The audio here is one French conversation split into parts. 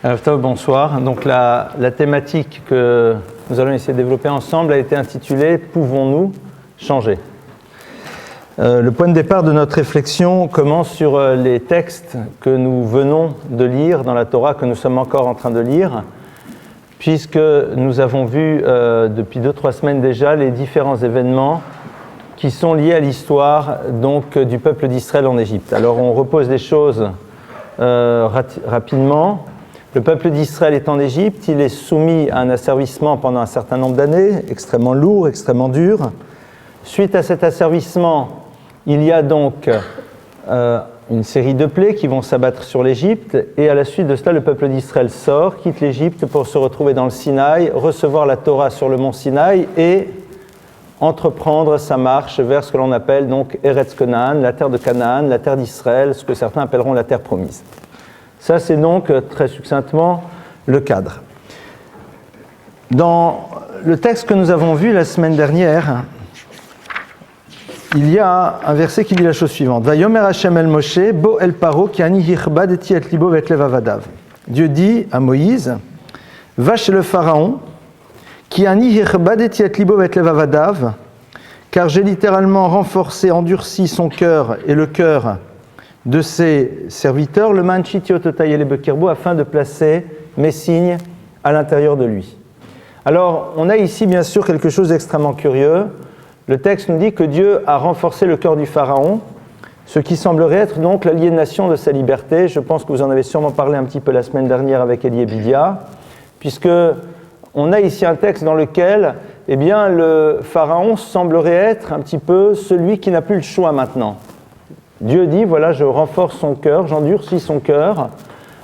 Bonsoir. Donc la thématique que nous allons essayer de développer ensemble a été intitulée « Pouvons-nous changer ?» Le point de départ de notre réflexion commence sur les textes que nous venons de lire dans la Torah, que nous sommes encore en train de lire, puisque nous avons vu depuis 2-3 semaines déjà les différents événements qui sont liés à l'histoire donc du peuple d'Israël en Égypte. Alors on repose les choses rapidement. Le peuple d'Israël est en Égypte, il est soumis à un asservissement pendant un certain nombre d'années, extrêmement lourd, extrêmement dur. Suite à cet asservissement, il y a donc une série de plaies qui vont s'abattre sur l'Égypte, et à la suite de cela, le peuple d'Israël sort, quitte l'Égypte pour se retrouver dans le Sinaï, recevoir la Torah sur le mont Sinaï et entreprendre sa marche vers ce que l'on appelle donc Eretz Canaan, la terre de Canaan, la terre d'Israël, ce que certains appelleront la terre promise. Ça, c'est donc très succinctement le cadre. Dans le texte que nous avons vu la semaine dernière, il y a un verset qui dit la chose suivante. Vayomer Hashem el Moshe, bo el Paro, ki ani hirba deti et libo vet lev avadav. Dieu dit à Moïse, va chez le Pharaon, qui ani hirba deti et libo vet lev avadav, car j'ai littéralement renforcé, endurci son cœur et le cœur de ses serviteurs, le manchitio totayele bekirbo, afin de placer mes signes à l'intérieur de lui. Alors, on a ici bien sûr quelque chose d'extrêmement curieux. Le texte nous dit que Dieu a renforcé le cœur du Pharaon, ce qui semblerait être donc l'aliénation de sa liberté. Je pense que vous en avez sûrement parlé un petit peu la semaine dernière avec Elie et Bidia, puisque on a ici un texte dans lequel le Pharaon semblerait être un petit peu celui qui n'a plus le choix maintenant. Dieu dit, voilà, je renforce son cœur, j'endurcis son cœur,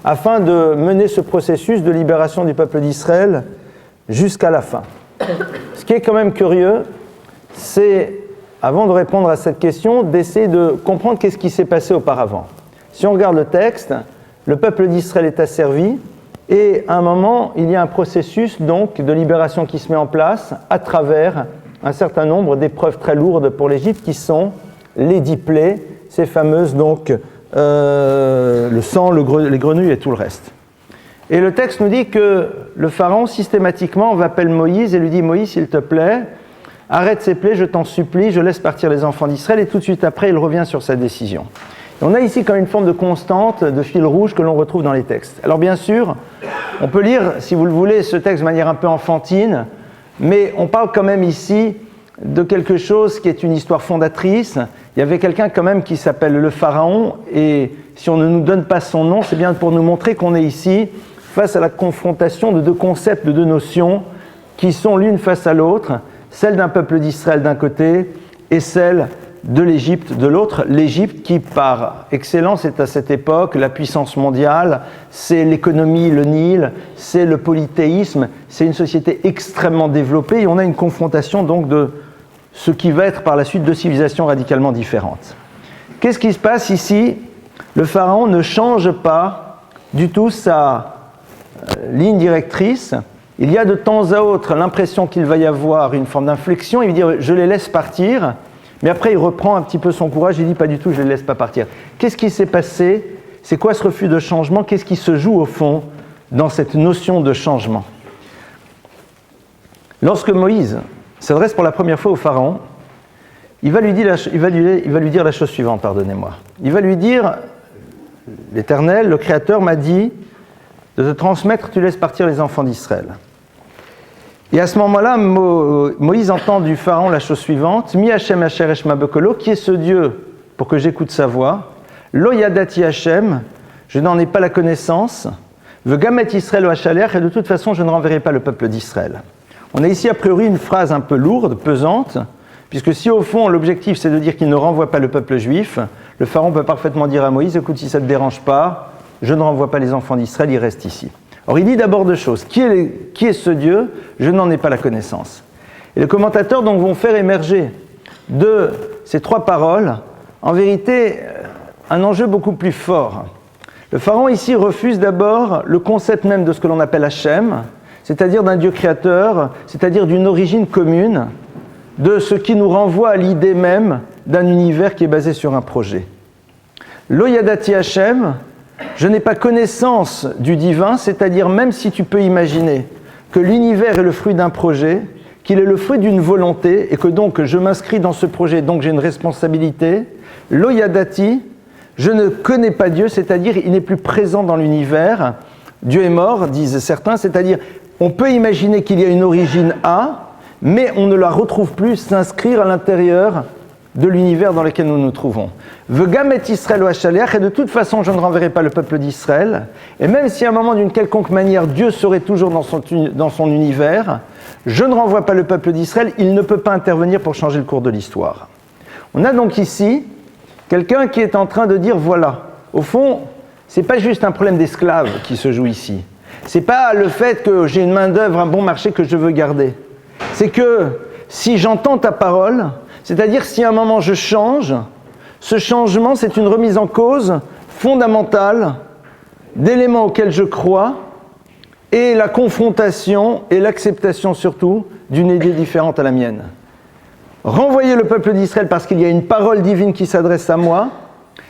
afin de mener ce processus de libération du peuple d'Israël jusqu'à la fin. Ce qui est quand même curieux, c'est, avant de répondre à cette question, d'essayer de comprendre qu'est-ce qui s'est passé auparavant. Si on regarde le texte, le peuple d'Israël est asservi, et à un moment, il y a un processus donc de libération qui se met en place à travers un certain nombre d'épreuves très lourdes pour l'Égypte, qui sont les 10 plaies, ces fameuses donc le sang, les grenouilles et tout le reste. Et le texte nous dit que le Pharaon systématiquement appelle Moïse et lui dit « Moïse, s'il te plaît, arrête ces plaies, je t'en supplie, je laisse partir les enfants d'Israël » et tout de suite après, il revient sur sa décision. Et on a ici comme une forme de constante, de fil rouge que l'on retrouve dans les textes. Alors bien sûr, on peut lire, si vous le voulez, ce texte de manière un peu enfantine, mais on parle quand même ici de quelque chose qui est une histoire fondatrice. Il y avait quelqu'un quand même qui s'appelle le Pharaon, et si on ne nous donne pas son nom, c'est bien pour nous montrer qu'on est ici face à la confrontation de deux concepts, de deux notions qui sont l'une face à l'autre, celle d'un peuple d'Israël d'un côté et celle de l'Égypte de l'autre. L'Égypte qui, par excellence, est à cette époque la puissance mondiale, c'est l'économie, le Nil, c'est le polythéisme, c'est une société extrêmement développée et on a une confrontation donc de ce qui va être par la suite deux civilisations radicalement différentes. Qu'est-ce qui se passe ici ? Le Pharaon ne change pas du tout sa ligne directrice. Il y a de temps à autre l'impression qu'il va y avoir une forme d'inflexion. Il veut dire « je les laisse partir », mais après il reprend un petit peu son courage et il dit « pas du tout, je ne les laisse pas partir ». Qu'est-ce qui s'est passé ? C'est quoi ce refus de changement ? Qu'est-ce qui se joue au fond dans cette notion de changement ? Lorsque Moïse s'adresse pour la première fois au Pharaon, il va lui dire la chose suivante, pardonnez-moi. Il va lui dire, l'Éternel, le Créateur m'a dit de te transmettre, tu laisses partir les enfants d'Israël. Et à ce moment-là, Moïse entend du Pharaon la chose suivante, Mi Hashem Asher Eshma Bekolo, qui est ce Dieu pour que j'écoute sa voix, Lo Yadati Hashem, je n'en ai pas la connaissance, Vegamet Israël Hachaler, et de toute façon je ne renverrai pas le peuple d'Israël. On a ici a priori une phrase un peu lourde, pesante, puisque si au fond l'objectif c'est de dire qu'il ne renvoie pas le peuple juif, le Pharaon peut parfaitement dire à Moïse, écoute, si ça ne te dérange pas, je ne renvoie pas les enfants d'Israël, ils restent ici. Or il dit d'abord deux choses, qui est ce Dieu ? Je n'en ai pas la connaissance. Et les commentateurs donc vont faire émerger de ces trois paroles, en vérité, un enjeu beaucoup plus fort. Le Pharaon ici refuse d'abord le concept même de ce que l'on appelle Hachem, c'est-à-dire d'un Dieu créateur, c'est-à-dire d'une origine commune, de ce qui nous renvoie à l'idée même d'un univers qui est basé sur un projet. Lo Yadati Hashem, Je n'ai pas connaissance du divin, c'est-à-dire même si tu peux imaginer que l'univers est le fruit d'un projet, qu'il est le fruit d'une volonté, et que donc je m'inscris dans ce projet, donc j'ai une responsabilité. Lo yadati, je ne connais pas Dieu, c'est-à-dire il n'est plus présent dans l'univers. Dieu est mort, disent certains, c'est-à-dire on peut imaginer qu'il y a une origine A, mais on ne la retrouve plus s'inscrire à l'intérieur de l'univers dans lequel nous nous trouvons. Vegam et Israël ou Hachaliach, et de toute façon je ne renverrai pas le peuple d'Israël, et même si à un moment d'une quelconque manière Dieu serait toujours dans son univers, je ne renvoie pas le peuple d'Israël, il ne peut pas intervenir pour changer le cours de l'histoire. On a donc ici quelqu'un qui est en train de dire voilà, au fond, c'est pas juste un problème d'esclave qui se joue ici, c'est pas le fait que j'ai une main d'œuvre, un bon marché que je veux garder, c'est que si j'entends ta parole, c'est-à-dire si à un moment je change, ce changement c'est une remise en cause fondamentale d'éléments auxquels je crois et la confrontation et l'acceptation surtout d'une idée différente à la mienne. Renvoyer le peuple d'Israël parce qu'il y a une parole divine qui s'adresse à moi,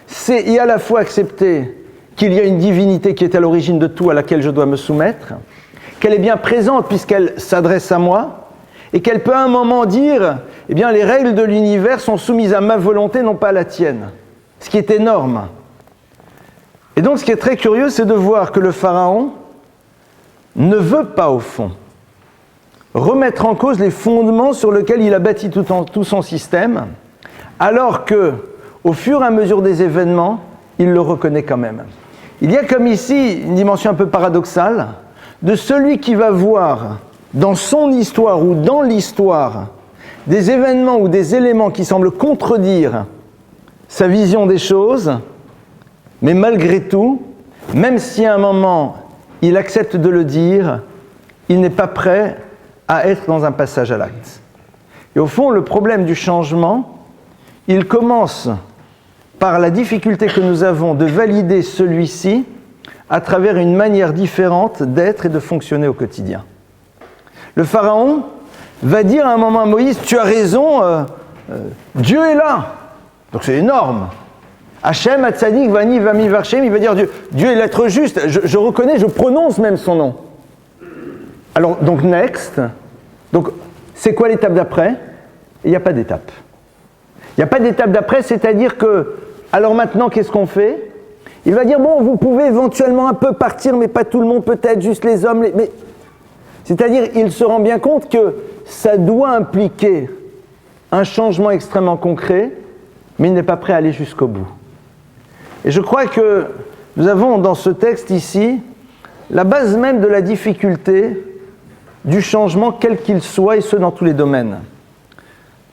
c'est y à la fois accepter qu'il y a une divinité qui est à l'origine de tout à laquelle je dois me soumettre, qu'elle est bien présente puisqu'elle s'adresse à moi, et qu'elle peut à un moment dire « Eh bien, les règles de l'univers sont soumises à ma volonté, non pas à la tienne », ce qui est énorme. Et donc, ce qui est très curieux, c'est de voir que le Pharaon ne veut pas, au fond, remettre en cause les fondements sur lesquels il a bâti tout son système, alors que, au fur et à mesure des événements, il le reconnaît quand même. Il y a comme ici une dimension un peu paradoxale de celui qui va voir dans son histoire ou dans l'histoire des événements ou des éléments qui semblent contredire sa vision des choses, mais malgré tout, même si à un moment il accepte de le dire, il n'est pas prêt à être dans un passage à l'acte. Et au fond, le problème du changement, il commence par la difficulté que nous avons de valider celui-ci à travers une manière différente d'être et de fonctionner au quotidien. Le Pharaon va dire à un moment à Moïse « Tu as raison, Dieu est là !» Donc c'est énorme. Hachem, Hatzadik, Vani, Vami, Varchem, il va dire Dieu est l'être juste, je reconnais, je prononce même son nom. Alors, donc next, donc c'est quoi l'étape d'après ? Il n'y a pas d'étape. Il n'y a pas d'étape d'après, c'est-à-dire que, alors maintenant, qu'est-ce qu'on fait ? Il va dire, bon, vous pouvez éventuellement un peu partir, mais pas tout le monde, peut-être juste les hommes, mais... C'est-à-dire, il se rend bien compte que ça doit impliquer un changement extrêmement concret, mais il n'est pas prêt à aller jusqu'au bout. Et je crois que nous avons dans ce texte ici la base même de la difficulté du changement, quel qu'il soit, et ce dans tous les domaines.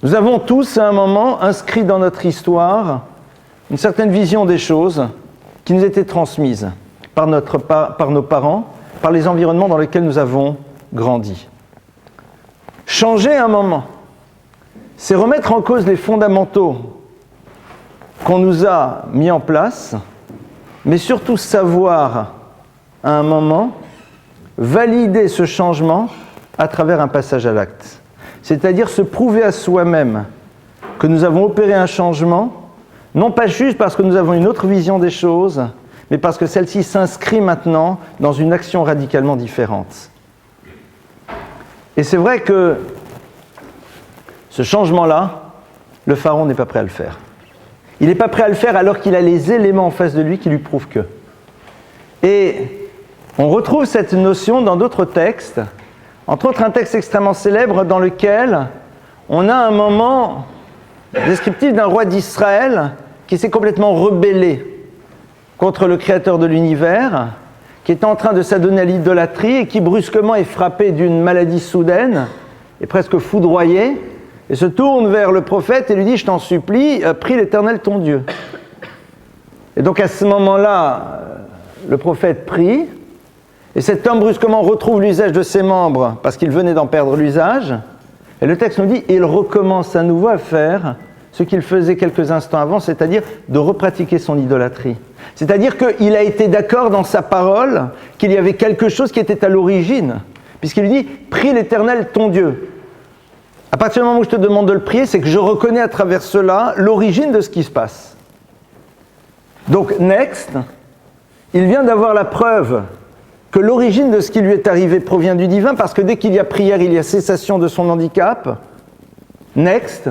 Nous avons tous, à un moment, inscrit dans notre histoire une certaine vision des choses qui nous était transmise par nos parents, par les environnements dans lesquels nous avons grandi. Changer un moment, c'est remettre en cause les fondamentaux qu'on nous a mis en place, mais surtout savoir, à un moment, valider ce changement à travers un passage à l'acte. C'est-à-dire se prouver à soi-même que nous avons opéré un changement, non pas juste parce que nous avons une autre vision des choses, mais parce que celle-ci s'inscrit maintenant dans une action radicalement différente. Et c'est vrai que ce changement-là, le Pharaon n'est pas prêt à le faire. Il n'est pas prêt à le faire alors qu'il a les éléments en face de lui qui lui prouvent que. Et on retrouve cette notion dans d'autres textes, entre autres un texte extrêmement célèbre dans lequel on a un moment descriptif d'un roi d'Israël qui s'est complètement rebellé contre le créateur de l'univers, qui est en train de s'adonner à l'idolâtrie et qui brusquement est frappé d'une maladie soudaine, est presque foudroyé, et se tourne vers le prophète et lui dit « Je t'en supplie, prie l'Éternel ton Dieu ». Et donc à ce moment-là, le prophète prie, et cet homme brusquement retrouve l'usage de ses membres parce qu'il venait d'en perdre l'usage, et le texte nous dit « Il recommence à nouveau à faire ce qu'il faisait quelques instants avant, c'est-à-dire de repratiquer son idolâtrie. C'est-à-dire qu'il a été d'accord dans sa parole qu'il y avait quelque chose qui était à l'origine, puisqu'il lui dit « Prie l'Éternel ton Dieu ». À partir du moment où je te demande de le prier, c'est que je reconnais à travers cela l'origine de ce qui se passe. Donc, next, il vient d'avoir la preuve que l'origine de ce qui lui est arrivé provient du divin, parce que dès qu'il y a prière, il y a cessation de son handicap. Next.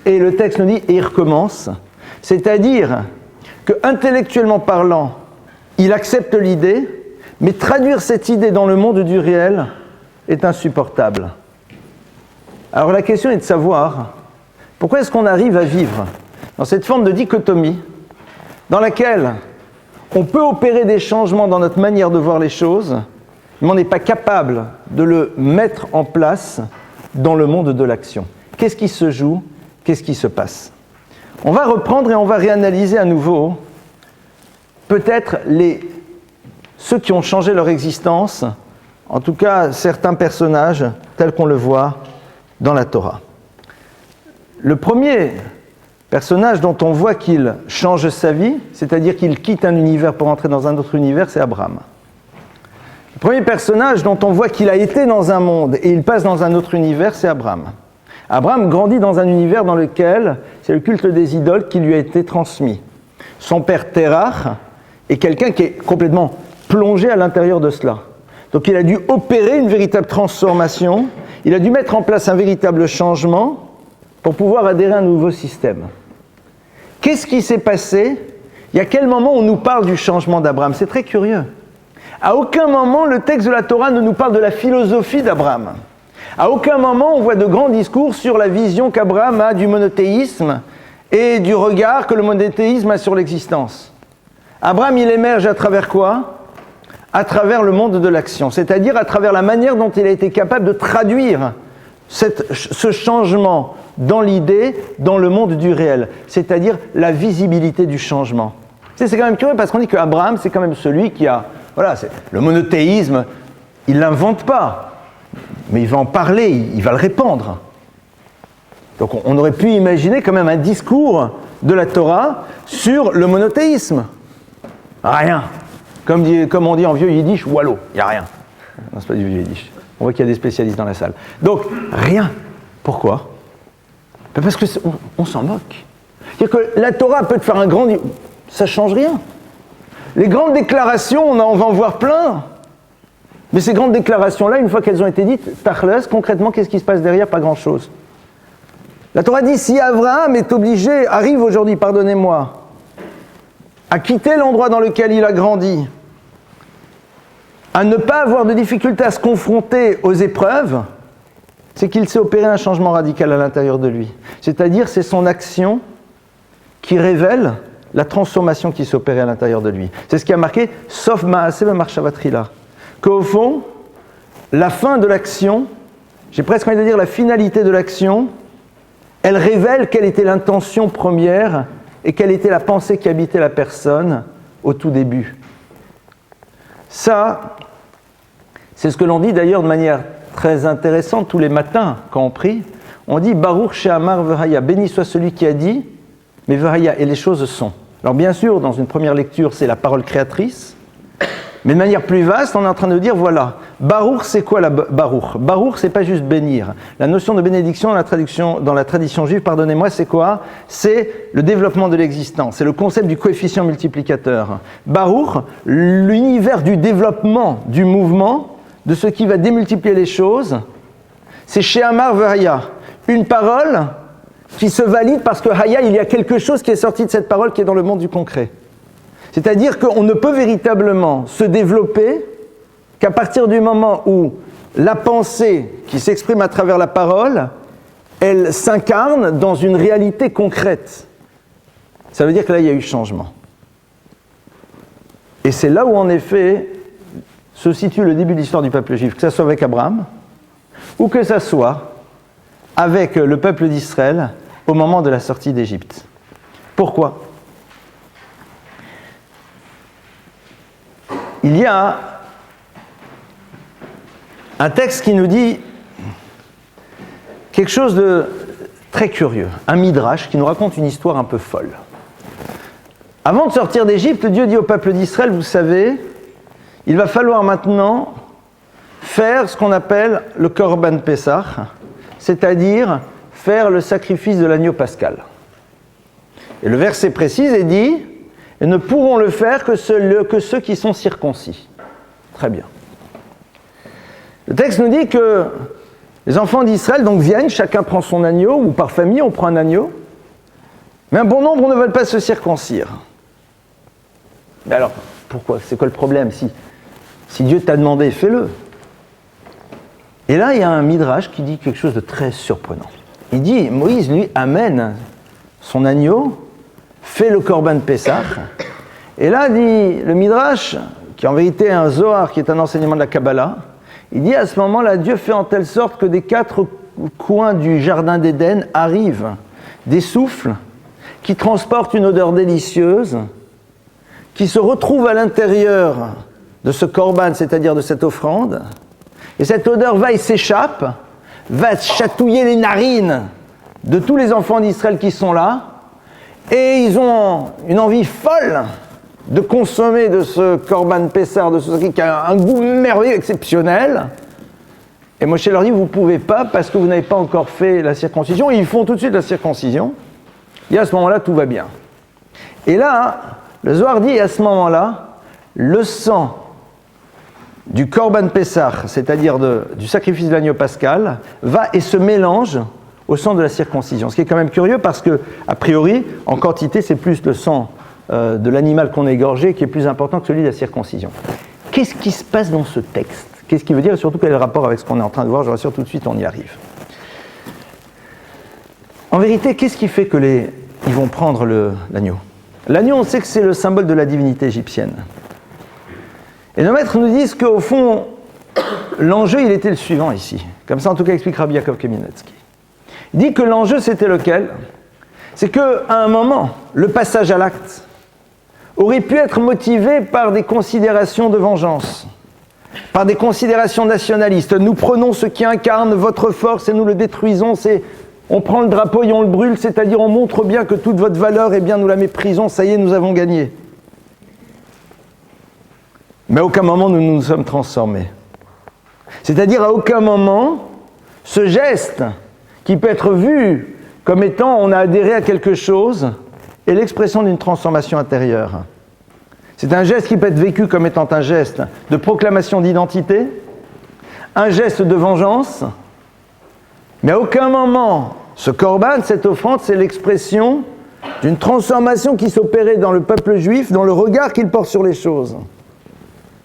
Et le texte nous dit, et il recommence. C'est-à-dire que, intellectuellement parlant, il accepte l'idée, mais traduire cette idée dans le monde du réel est insupportable. Alors la question est de savoir, pourquoi est-ce qu'on arrive à vivre dans cette forme de dichotomie dans laquelle on peut opérer des changements dans notre manière de voir les choses, mais on n'est pas capable de le mettre en place dans le monde de l'action. Qu'est-ce qui se joue? Qu'est-ce qui se passe? On va reprendre et on va réanalyser à nouveau peut-être ceux qui ont changé leur existence, en tout cas certains personnages tels qu'on le voit dans la Torah. Le premier personnage dont on voit qu'il change sa vie, c'est-à-dire qu'il quitte un univers pour entrer dans un autre univers, c'est Abraham. Le premier personnage dont on voit qu'il a été dans un monde et il passe dans un autre univers, c'est Abraham. Abraham grandit dans un univers dans lequel c'est le culte des idoles qui lui a été transmis. Son père Terach est quelqu'un qui est complètement plongé à l'intérieur de cela. Donc il a dû opérer une véritable transformation, il a dû mettre en place un véritable changement pour pouvoir adhérer à un nouveau système. Qu'est-ce qui s'est passé? Il y a quel moment on nous parle du changement d'Abraham? C'est très curieux. À aucun moment le texte de la Torah ne nous parle de la philosophie d'Abraham. À aucun moment on voit de grands discours sur la vision qu'Abraham a du monothéisme et du regard que le monothéisme a sur l'existence. Abraham, il émerge à travers quoi? À travers le monde de l'action, c'est-à-dire à travers la manière dont il a été capable de traduire ce changement dans l'idée, dans le monde du réel, c'est-à-dire la visibilité du changement. C'est quand même curieux parce qu'on dit qu'Abraham, c'est quand même celui qui a... Voilà, le monothéisme, il ne l'invente pas, mais il va en parler, il va le répandre. Donc on aurait pu imaginer quand même un discours de la Torah sur le monothéisme. Rien. Comme on dit en vieux yiddish, wallo, il n'y a rien. Non, c'est pas du vieux yiddish. On voit qu'il y a des spécialistes dans la salle. Donc, rien. Pourquoi? Parce qu'on s'en moque. C'est-à-dire que la Torah peut te faire un grand... Ça ne change rien. Les grandes déclarations, on va en voir plein. Mais ces grandes déclarations-là, une fois qu'elles ont été dites, tachles, concrètement, qu'est-ce qui se passe derrière? Pas grand-chose. La Torah dit, si Abraham est obligé, arrive aujourd'hui, pardonnez-moi, à quitter l'endroit dans lequel il a grandi, à ne pas avoir de difficulté à se confronter aux épreuves, c'est qu'il s'est opéré un changement radical à l'intérieur de lui. C'est-à-dire, c'est son action qui révèle la transformation qui s'est opérée à l'intérieur de lui. C'est ce qui a marqué, sauf Maaseh Marshavatchila, qu'au fond, la fin de l'action, j'ai presque envie de dire la finalité de l'action, elle révèle quelle était l'intention première et quelle était la pensée qui habitait la personne au tout début. Ça, c'est ce que l'on dit d'ailleurs de manière très intéressante tous les matins quand on prie. On dit Baruch She'amar V'haya, béni soit celui qui a dit, mais V'haya, et les choses sont. Alors bien sûr, dans une première lecture, c'est la parole créatrice, mais de manière plus vaste, on est en train de dire voilà, Baruch, c'est quoi la Baruch? Baruch, c'est pas juste bénir. La notion de bénédiction dans la tradition juive, pardonnez-moi, c'est quoi? C'est le développement de l'existence, c'est le concept du coefficient multiplicateur. Baruch, l'univers du développement, du mouvement, de ce qui va démultiplier les choses, c'est She'amar V'haya, une parole qui se valide parce que Haya, il y a quelque chose qui est sorti de cette parole qui est dans le monde du concret. C'est-à-dire qu'on ne peut véritablement se développer qu'à partir du moment où la pensée qui s'exprime à travers la parole, elle s'incarne dans une réalité concrète. Ça veut dire que là, il y a eu changement. Et c'est là où, en effet, se situe le début de l'histoire du peuple juif, que ce soit avec Abraham, ou que ce soit avec le peuple d'Israël au moment de la sortie d'Égypte. Pourquoi ? Il y a un texte qui nous dit quelque chose de très curieux, un midrash qui nous raconte une histoire un peu folle. Avant de sortir d'Égypte, Dieu dit au peuple d'Israël, vous savez, il va falloir maintenant faire ce qu'on appelle le Korban Pessah, c'est-à-dire faire le sacrifice de l'agneau pascal. Et le verset précise et dit, et ne pourront le faire que ceux qui sont circoncis. Très bien. Le texte nous dit que les enfants d'Israël donc viennent, chacun prend son agneau, ou par famille on prend un agneau, mais un bon nombre ne veulent pas se circoncire. Mais alors, pourquoi? C'est quoi le problème? Si Dieu t'a demandé, fais-le. Et là, il y a un midrash qui dit quelque chose de très surprenant. Il dit, Moïse, lui, amène son agneau, fait le korban Pessah, et là, dit le midrash, qui en vérité est un Zohar, qui est un enseignement de la Kabbalah, il dit à ce moment-là, Dieu fait en telle sorte que des 4 coins du jardin d'Éden arrivent des souffles qui transportent une odeur délicieuse, qui se retrouvent à l'intérieur de ce korban, c'est-à-dire de cette offrande, et cette odeur va et s'échappe, va chatouiller les narines de tous les enfants d'Israël qui sont là, et ils ont une envie folle de consommer de ce korban Pessah, de ce qui a un goût merveilleux, exceptionnel. Et Moshe leur dit, vous ne pouvez pas parce que vous n'avez pas encore fait la circoncision. Et ils font tout de suite la circoncision. Et à ce moment-là, tout va bien. Et là, le Zohar dit, à ce moment-là, le sang du korban Pessah, c'est-à-dire du sacrifice de l'agneau pascal, va et se mélange au sang de la circoncision. Ce qui est quand même curieux parce que, a priori, en quantité, c'est plus le sang de l'animal qu'on a égorgé qui est plus important que celui de la circoncision. Qu'est-ce qui se passe dans ce texte? Qu'est-ce qu'il veut dire et surtout quel est le rapport avec ce qu'on est en train de voir? Je vous rassure tout de suite, on y arrive. En vérité, qu'est-ce qui fait qu'ils vont prendre l'agneau? L'agneau, on sait que c'est le symbole de la divinité égyptienne. Et nos maîtres nous disent qu'au fond, l'enjeu, il était le suivant ici. Comme ça, en tout cas, explique Rabbi Yaakov Kamenetsky. Il dit que l'enjeu, c'était lequel? C'est qu'à un moment, le passage à l'acte aurait pu être motivé par des considérations de vengeance, par des considérations nationalistes. Nous prenons ce qui incarne votre force et nous le détruisons. On prend le drapeau et on le brûle, c'est-à-dire on montre bien que toute votre valeur, eh bien, nous la méprisons, ça y est, nous avons gagné. Mais à aucun moment nous nous sommes transformés. C'est-à-dire à aucun moment, ce geste qui peut être vu comme étant on a adhéré à quelque chose est l'expression d'une transformation intérieure. C'est un geste qui peut être vécu comme étant un geste de proclamation d'identité, un geste de vengeance, mais à aucun moment, ce korban, cette offrande, c'est l'expression d'une transformation qui s'opérait dans le peuple juif, dans le regard qu'il porte sur les choses.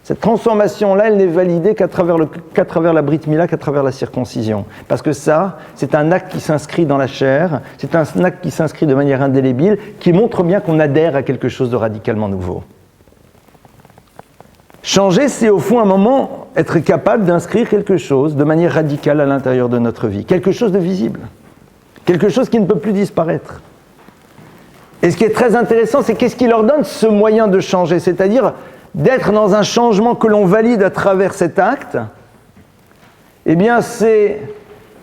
Cette transformation-là, elle n'est validée qu'à travers la Brit Mila, qu'à travers la circoncision. Parce que ça, c'est un acte qui s'inscrit dans la chair, c'est un acte qui s'inscrit de manière indélébile, qui montre bien qu'on adhère à quelque chose de radicalement nouveau. Changer, c'est au fond un moment être capable d'inscrire quelque chose de manière radicale à l'intérieur de notre vie. Quelque chose de visible. Quelque chose qui ne peut plus disparaître. Et ce qui est très intéressant, c'est qu'est-ce qui leur donne ce moyen de changer, c'est-à-dire d'être dans un changement que l'on valide à travers cet acte. Eh bien, c'est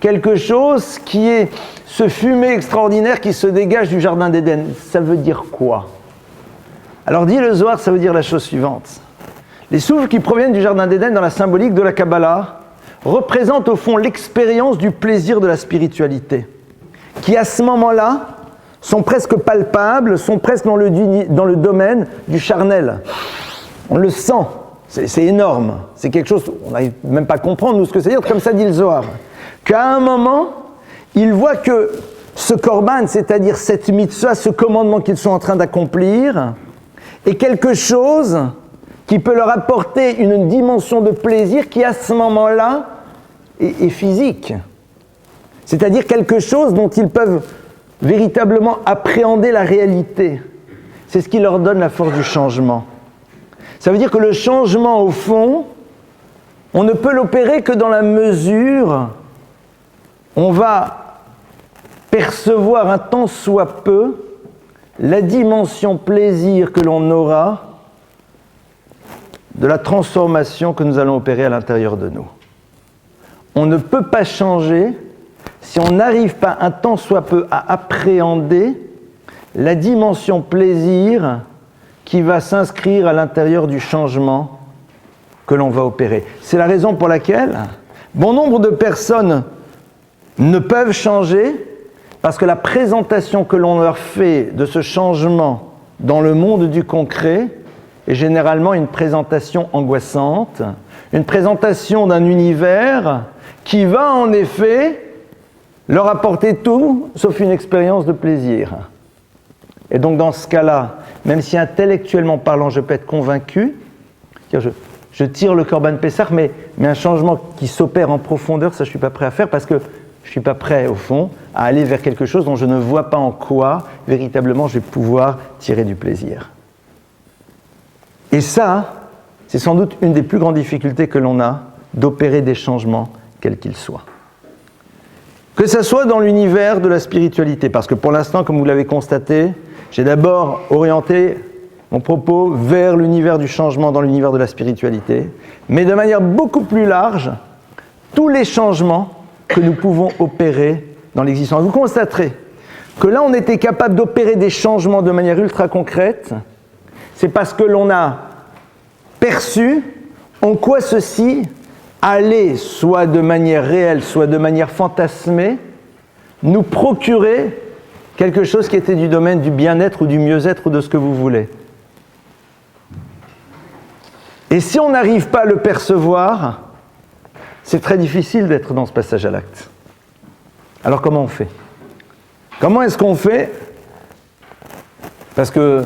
quelque chose qui est ce fumet extraordinaire qui se dégage du jardin d'Éden. Ça veut dire quoi? Alors, dit le Zohar, ça veut dire la chose suivante. Les souffles qui proviennent du jardin d'Éden dans la symbolique de la Kabbalah représentent au fond l'expérience du plaisir de la spiritualité, qui à ce moment-là sont presque palpables, sont presque dans le domaine du charnel. On le sent, c'est énorme, c'est quelque chose, on n'arrive même pas à comprendre nous ce que c'est dire, comme ça dit le Zohar. Qu'à un moment, ils voient que ce korban, c'est-à-dire cette mitzvah, ce commandement qu'ils sont en train d'accomplir, est quelque chose qui peut leur apporter une dimension de plaisir qui, à ce moment-là, est physique. C'est-à-dire quelque chose dont ils peuvent véritablement appréhender la réalité. C'est ce qui leur donne la force du changement. Ça veut dire que le changement, au fond, on ne peut l'opérer que dans la mesure où on va percevoir un tant soit peu la dimension plaisir que l'on aura de la transformation que nous allons opérer à l'intérieur de nous. On ne peut pas changer si on n'arrive pas un tant soit peu à appréhender la dimension plaisir qui va s'inscrire à l'intérieur du changement que l'on va opérer. C'est la raison pour laquelle bon nombre de personnes ne peuvent changer parce que la présentation que l'on leur fait de ce changement dans le monde du concret est généralement une présentation angoissante, une présentation d'un univers qui va en effet leur apporter tout sauf une expérience de plaisir. Et donc dans ce cas-là, même si intellectuellement parlant je peux être convaincu, je tire le Corban Pessah, mais un changement qui s'opère en profondeur, ça je ne suis pas prêt à faire parce que je ne suis pas prêt au fond à aller vers quelque chose dont je ne vois pas en quoi véritablement je vais pouvoir tirer du plaisir. Et ça, c'est sans doute une des plus grandes difficultés que l'on a d'opérer des changements, quels qu'ils soient. Que ça soit dans l'univers de la spiritualité, parce que pour l'instant, comme vous l'avez constaté, j'ai d'abord orienté mon propos vers l'univers du changement dans l'univers de la spiritualité, mais de manière beaucoup plus large, tous les changements que nous pouvons opérer dans l'existence. Vous constaterez que là, on était capable d'opérer des changements de manière ultra concrète, c'est parce que l'on a perçu en quoi ceci allait, soit de manière réelle, soit de manière fantasmée, nous procurer quelque chose qui était du domaine du bien-être ou du mieux-être ou de ce que vous voulez. Et si on n'arrive pas à le percevoir, c'est très difficile d'être dans ce passage à l'acte. Alors comment on fait ? Comment est-ce qu'on fait ? Parce que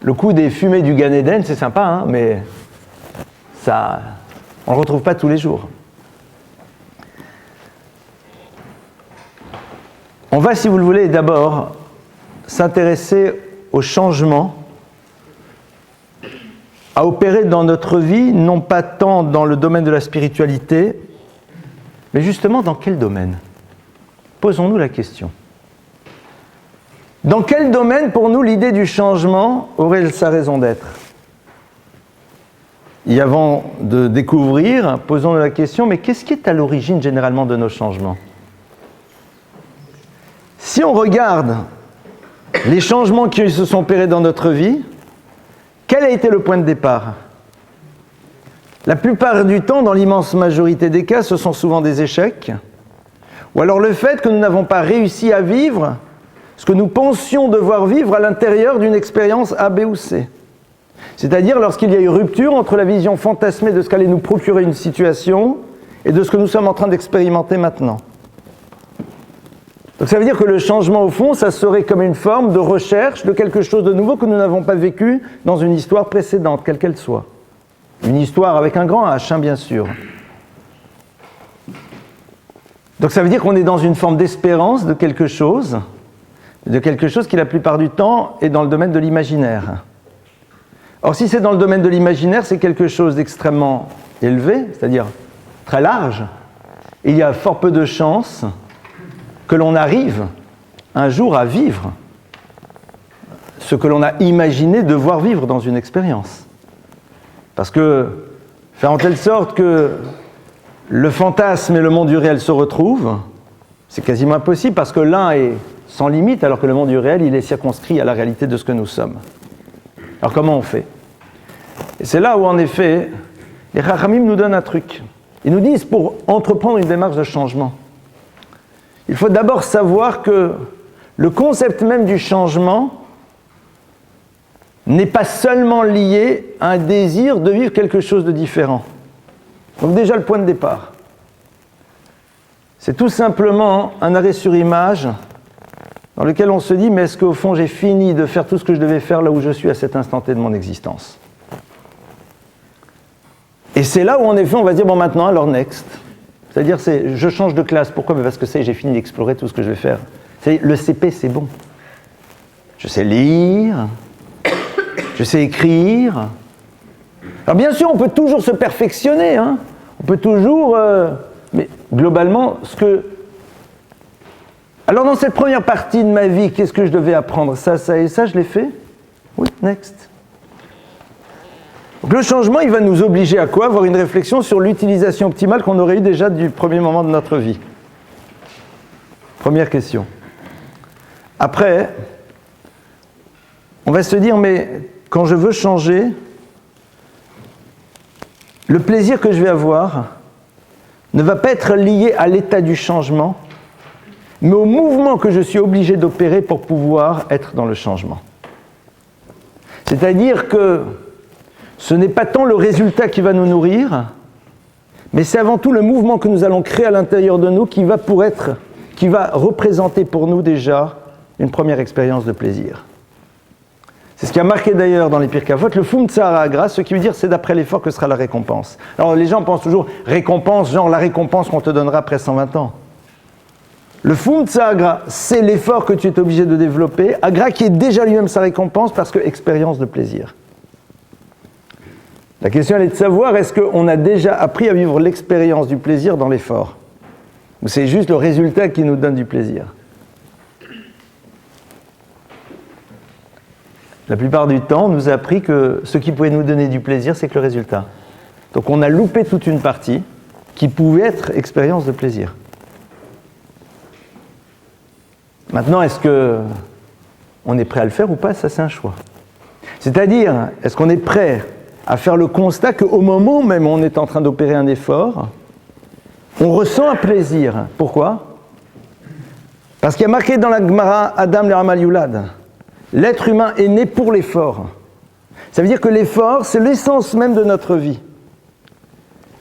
le coup des fumées du Gan Eden, c'est sympa, hein, mais ça, on ne le retrouve pas tous les jours. On va, si vous le voulez, d'abord s'intéresser au changement à opérer dans notre vie, non pas tant dans le domaine de la spiritualité, mais justement dans quel domaine ? Posons-nous la question. Dans quel domaine, pour nous, l'idée du changement aurait sa raison d'être ? Et avant de découvrir, posons-nous la question, mais qu'est-ce qui est à l'origine généralement de nos changements ? Si on regarde les changements qui se sont opérés dans notre vie, quel a été le point de départ ? La plupart du temps, dans l'immense majorité des cas, ce sont souvent des échecs, ou alors le fait que nous n'avons pas réussi à vivre ce que nous pensions devoir vivre à l'intérieur d'une expérience A, B ou C. C'est-à-dire lorsqu'il y a eu rupture entre la vision fantasmée de ce qu'allait nous procurer une situation et de ce que nous sommes en train d'expérimenter maintenant. Donc ça veut dire que le changement au fond, ça serait comme une forme de recherche de quelque chose de nouveau que nous n'avons pas vécu dans une histoire précédente, quelle qu'elle soit. Une histoire avec un grand H, hein, bien sûr. Donc ça veut dire qu'on est dans une forme d'espérance de quelque chose qui la plupart du temps est dans le domaine de l'imaginaire. Or si c'est dans le domaine de l'imaginaire, c'est quelque chose d'extrêmement élevé, c'est-à-dire très large. Il y a fort peu de chances que l'on arrive un jour à vivre ce que l'on a imaginé devoir vivre dans une expérience. Parce que faire en telle sorte que le fantasme et le monde du réel se retrouvent, c'est quasiment impossible parce que l'un est sans limite alors que le monde du réel, il est circonscrit à la réalité de ce que nous sommes. Alors comment on fait ? Et c'est là où en effet, les Chachamim nous donnent un truc. Ils nous disent pour entreprendre une démarche de changement, il faut d'abord savoir que le concept même du changement n'est pas seulement lié à un désir de vivre quelque chose de différent. Donc déjà le point de départ, c'est tout simplement un arrêt sur image dans lequel on se dit mais est-ce qu'au fond j'ai fini de faire tout ce que je devais faire là où je suis à cet instant T de mon existence ? Et c'est là où en effet on va se dire bon maintenant alors next. C'est-à-dire, je change de classe. Pourquoi ? Parce que j'ai fini d'explorer tout ce que je vais faire. Le CP, c'est bon. Je sais lire, je sais écrire. Alors bien sûr, on peut toujours se perfectionner. Hein. On peut toujours... mais globalement, Alors dans cette première partie de ma vie, qu'est-ce que je devais apprendre ? Ça, ça et ça, je l'ai fait ? Oui, next. Donc le changement, il va nous obliger à quoi ? Avoir une réflexion sur l'utilisation optimale qu'on aurait eue déjà du premier moment de notre vie. Première question. Après, on va se dire, mais quand je veux changer, le plaisir que je vais avoir ne va pas être lié à l'état du changement, mais au mouvement que je suis obligé d'opérer pour pouvoir être dans le changement. C'est-à-dire que ce n'est pas tant le résultat qui va nous nourrir, mais c'est avant tout le mouvement que nous allons créer à l'intérieur de nous qui va représenter pour nous déjà une première expérience de plaisir. C'est ce qui a marqué d'ailleurs dans les Pirkavot, le Fum Tsahara Agra, ce qui veut dire c'est d'après l'effort que sera la récompense. Alors les gens pensent toujours récompense, genre la récompense qu'on te donnera après 120 ans. Le Fum Tsahara Agra, c'est l'effort que tu es obligé de développer, Agra qui est déjà lui-même sa récompense parce que expérience de plaisir. La question elle est de savoir est-ce qu'on a déjà appris à vivre l'expérience du plaisir dans l'effort, ou c'est juste le résultat qui nous donne du plaisir. La plupart du temps, on nous a appris que ce qui pouvait nous donner du plaisir, c'est que le résultat. Donc on a loupé toute une partie qui pouvait être expérience de plaisir. Maintenant, est-ce qu'on est prêt à le faire ou pas? Ça, c'est un choix. C'est-à-dire, est-ce qu'on est prêt à faire le constat qu'au moment même où on est en train d'opérer un effort, on ressent un plaisir. Pourquoi? Parce qu'il y a marqué dans la Gemara Adam le Yulad. L'être humain est né pour l'effort. Ça veut dire que l'effort, c'est l'essence même de notre vie.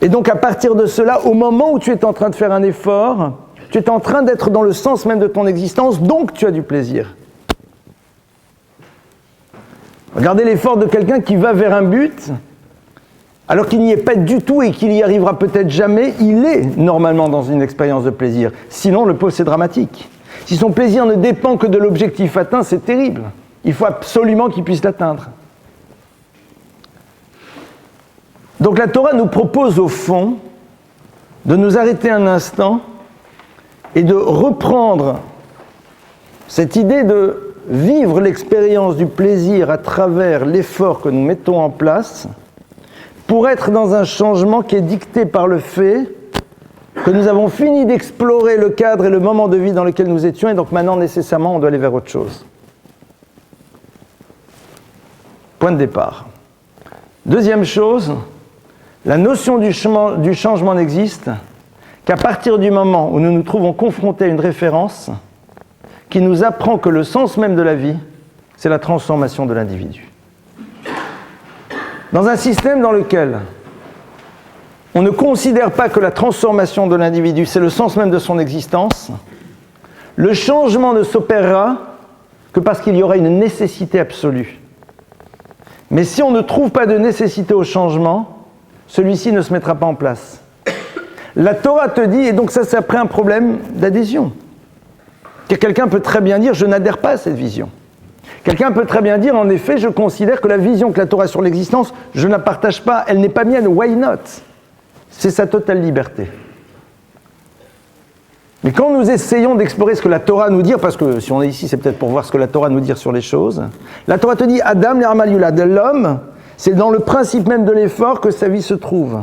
Et donc à partir de cela, au moment où tu es en train de faire un effort, tu es en train d'être dans le sens même de ton existence, donc tu as du plaisir. Regardez l'effort de quelqu'un qui va vers un but, alors qu'il n'y est pas du tout et qu'il y arrivera peut-être jamais, il est normalement dans une expérience de plaisir. Sinon, le pauvre, c'est dramatique. Si son plaisir ne dépend que de l'objectif atteint, c'est terrible. Il faut absolument qu'il puisse l'atteindre. Donc la Torah nous propose au fond de nous arrêter un instant et de reprendre cette idée de vivre l'expérience du plaisir à travers l'effort que nous mettons en place pour être dans un changement qui est dicté par le fait que nous avons fini d'explorer le cadre et le moment de vie dans lequel nous étions, et donc maintenant, nécessairement, on doit aller vers autre chose. Point de départ. Deuxième chose, la notion du changement n'existe qu'à partir du moment où nous nous trouvons confrontés à une référence qui nous apprend que le sens même de la vie, c'est la transformation de l'individu. Dans un système dans lequel on ne considère pas que la transformation de l'individu, c'est le sens même de son existence, le changement ne s'opérera que parce qu'il y aura une nécessité absolue. Mais si on ne trouve pas de nécessité au changement, celui-ci ne se mettra pas en place. La Torah te dit, et donc ça c'est après un problème d'adhésion. Quelqu'un peut très bien dire, je n'adhère pas à cette vision. Quelqu'un peut très bien dire, en effet, je considère que la vision que la Torah a sur l'existence, je ne la partage pas, elle n'est pas mienne, why not? C'est sa totale liberté. Mais quand nous essayons d'explorer ce que la Torah nous dit, parce que si on est ici, c'est peut-être pour voir ce que la Torah nous dit sur les choses, la Torah te dit, Adam le Yulad, l'homme, c'est dans le principe même de l'effort que sa vie se trouve.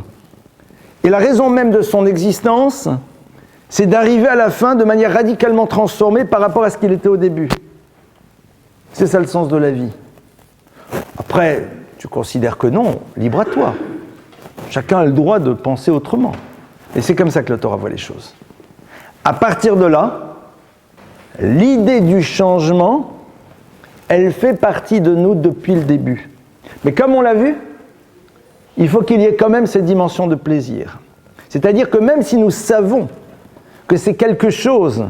Et la raison même de son existence, c'est d'arriver à la fin de manière radicalement transformée par rapport à ce qu'il était au début. C'est ça le sens de la vie. Après, tu considères que non, libre à toi. Chacun a le droit de penser autrement. Et c'est comme ça que la Torah voit les choses. À partir de là, l'idée du changement, elle fait partie de nous depuis le début. Mais comme on l'a vu, il faut qu'il y ait quand même cette dimension de plaisir. C'est-à-dire que même si nous savons que c'est quelque chose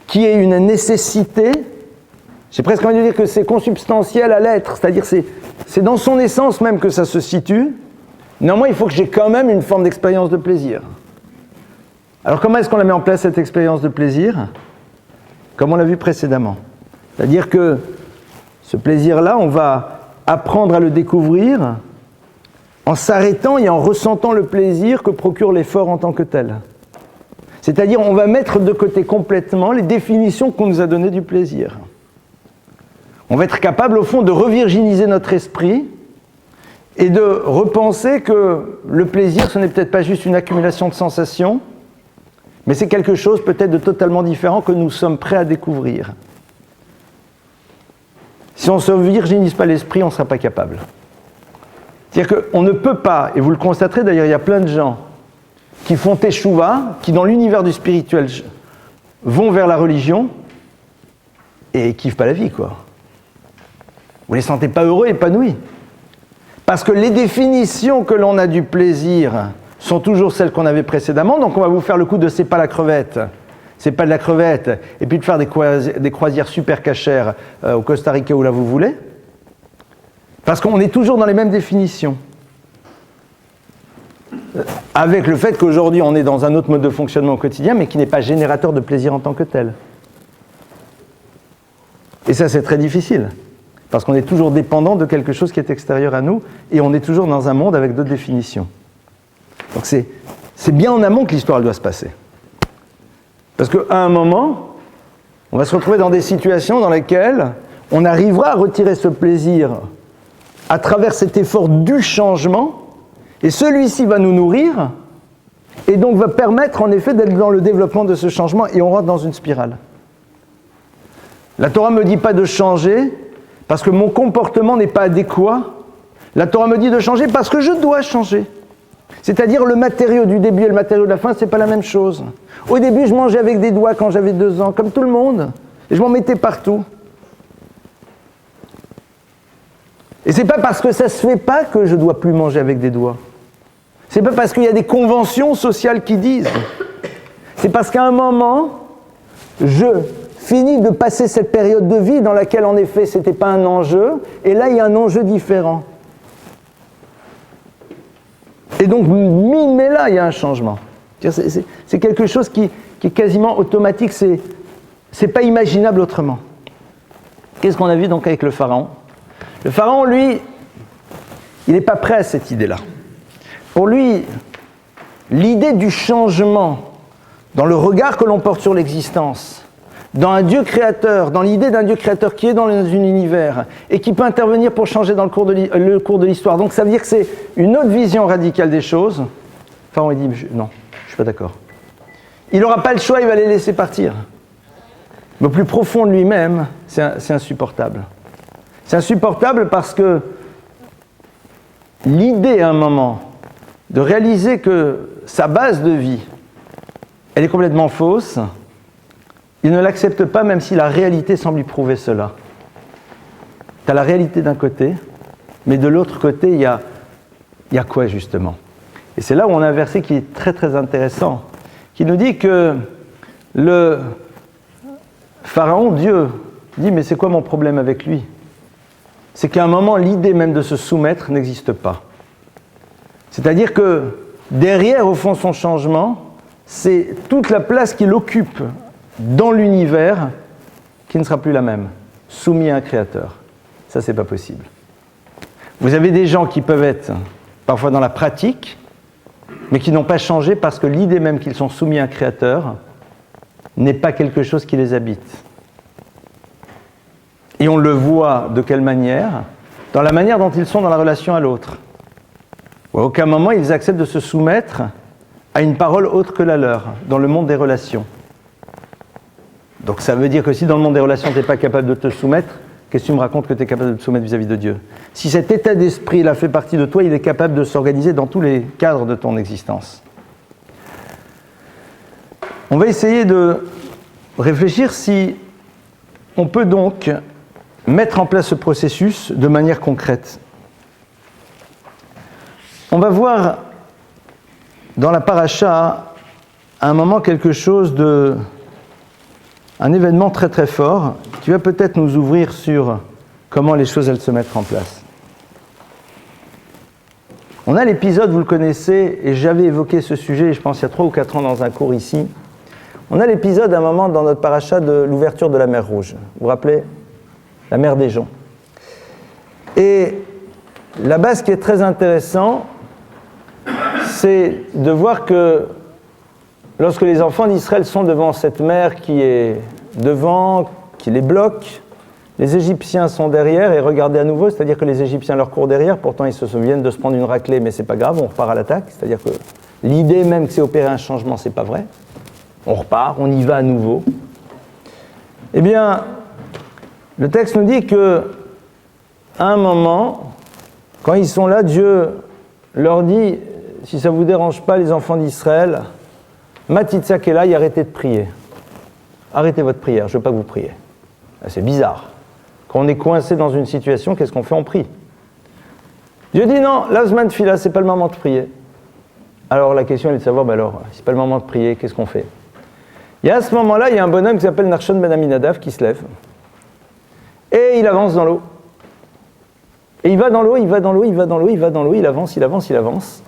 qui est une nécessité, j'ai presque envie de dire que c'est consubstantiel à l'être, c'est-à-dire c'est dans son essence même que ça se situe, néanmoins il faut que j'ai quand même une forme d'expérience de plaisir. Alors comment est-ce qu'on la met en place cette expérience de plaisir? Comme on l'a vu précédemment. C'est-à-dire que ce plaisir-là, on va apprendre à le découvrir en s'arrêtant et en ressentant le plaisir que procure l'effort en tant que tel. C'est-à-dire on va mettre de côté complètement les définitions qu'on nous a données du plaisir. On va être capable au fond de revirginiser notre esprit et de repenser que le plaisir ce n'est peut-être pas juste une accumulation de sensations, mais c'est quelque chose peut-être de totalement différent que nous sommes prêts à découvrir. Si on ne se virginise pas l'esprit, on ne sera pas capable. C'est-à-dire qu'on ne peut pas, et vous le constaterez d'ailleurs, il y a plein de gens qui font teshuva, qui dans l'univers du spirituel vont vers la religion et kiffent pas la vie, quoi. Vous ne les sentez pas heureux, épanouis. Parce que les définitions que l'on a du plaisir sont toujours celles qu'on avait précédemment, donc on va vous faire le coup de c'est pas la crevette, c'est pas de la crevette, et puis de faire des croisières super cachères au Costa Rica ou là vous voulez, parce qu'on est toujours dans les mêmes définitions. Avec le fait qu'aujourd'hui on est dans un autre mode de fonctionnement au quotidien, mais qui n'est pas générateur de plaisir en tant que tel. Et ça c'est très difficile. Parce qu'on est toujours dépendant de quelque chose qui est extérieur à nous, et on est toujours dans un monde avec d'autres définitions. Donc c'est bien en amont que l'histoire elle doit se passer. Parce qu'à un moment, on va se retrouver dans des situations dans lesquelles on arrivera à retirer ce plaisir à travers cet effort du changement, et celui-ci va nous nourrir, et donc va permettre en effet d'être dans le développement de ce changement, et on rentre dans une spirale. La Torah ne me dit pas de changer, parce que mon comportement n'est pas adéquat. La Torah me dit de changer parce que je dois changer. C'est-à-dire le matériau du début et le matériau de la fin, c'est pas la même chose. Au début, je mangeais avec des doigts quand j'avais 2 ans, comme tout le monde. Et je m'en mettais partout. Et c'est pas parce que ça se fait pas que je dois plus manger avec des doigts. C'est pas parce qu'il y a des conventions sociales qui disent. C'est parce qu'à un moment, je finis de passer cette période de vie dans laquelle, en effet, ce n'était pas un enjeu, et là, il y a un enjeu différent. Et donc, mais là, il y a un changement. C'est quelque chose qui est quasiment automatique, c'est pas imaginable autrement. Qu'est-ce qu'on a vu donc avec le pharaon ? Le pharaon, lui, il n'est pas prêt à cette idée-là. Pour lui, l'idée du changement dans le regard que l'on porte sur l'existence, dans un Dieu créateur, dans l'idée d'un Dieu créateur qui est dans un univers et qui peut intervenir pour changer dans le cours de l'histoire. Donc ça veut dire que c'est une autre vision radicale des choses. Pharaon, il dit, non, je ne suis pas d'accord. Il n'aura pas le choix, il va les laisser partir. Mais au plus profond de lui-même, c'est insupportable. C'est insupportable parce que l'idée à un moment de réaliser que sa base de vie, elle est complètement fausse, il ne l'accepte pas même si la réalité semble lui prouver cela. Tu as la réalité d'un côté, mais de l'autre côté, il y a quoi justement ? Et c'est là où on a un verset qui est très très intéressant, qui nous dit que le Pharaon, Dieu, dit « mais c'est quoi mon problème avec lui ?» C'est qu'à un moment, l'idée même de se soumettre n'existe pas. C'est-à-dire que derrière, au fond, son changement, c'est toute la place qu'il occupe dans l'univers qui ne sera plus la même, soumis à un créateur. Ça, c'est pas possible. Vous avez des gens qui peuvent être parfois dans la pratique, mais qui n'ont pas changé parce que l'idée même qu'ils sont soumis à un créateur n'est pas quelque chose qui les habite. Et on le voit de quelle manière ? Dans la manière dont ils sont dans la relation à l'autre. À aucun moment ils acceptent de se soumettre à une parole autre que la leur, dans le monde des relations. Donc ça veut dire que si dans le monde des relations tu n'es pas capable de te soumettre, qu'est-ce que tu me racontes que tu es capable de te soumettre vis-à-vis de Dieu ? Si cet état d'esprit là fait partie de toi, il est capable de s'organiser dans tous les cadres de ton existence. On va essayer de réfléchir si on peut donc mettre en place ce processus de manière concrète. On va voir dans la paracha à un moment quelque chose de... un événement très très fort qui va peut-être nous ouvrir sur comment les choses elles se mettent en place. On a l'épisode, vous le connaissez, et j'avais évoqué ce sujet, je pense il y a 3 ou 4 ans dans un cours ici. On a l'épisode à un moment dans notre paracha de l'ouverture de la mer Rouge. Vous vous rappelez ? La mer des gens. Et là-bas, ce qui est très intéressant, c'est de voir que lorsque les enfants d'Israël sont devant cette mer qui est devant, qui les bloque, les Égyptiens sont derrière et regardez à nouveau, c'est-à-dire que les Égyptiens leur courent derrière, pourtant ils se souviennent de se prendre une raclée, mais c'est pas grave, on repart à l'attaque, c'est-à-dire que l'idée même que c'est opérer un changement, c'est pas vrai. On repart, on y va à nouveau. Eh bien, le texte nous dit que à un moment, quand ils sont là, Dieu leur dit, si ça ne vous dérange pas les enfants d'Israël, Matitza Kelai, arrêtez de prier. Arrêtez votre prière, je ne veux pas que vous priez. C'est bizarre. Quand on est coincé dans une situation, qu'est-ce qu'on fait? On prie. Dieu dit non, l'Azman Tfila, c'est pas le moment de prier. Alors la question est de savoir, c'est pas le moment de prier, qu'est-ce qu'on fait? Il y a à ce moment-là, il y a un bonhomme qui s'appelle Nachshon ben Aminadav qui se lève. Et il avance dans l'eau. Et il va dans l'eau, il va dans l'eau, il va dans l'eau, il va dans l'eau, il avance, il avance, il avance.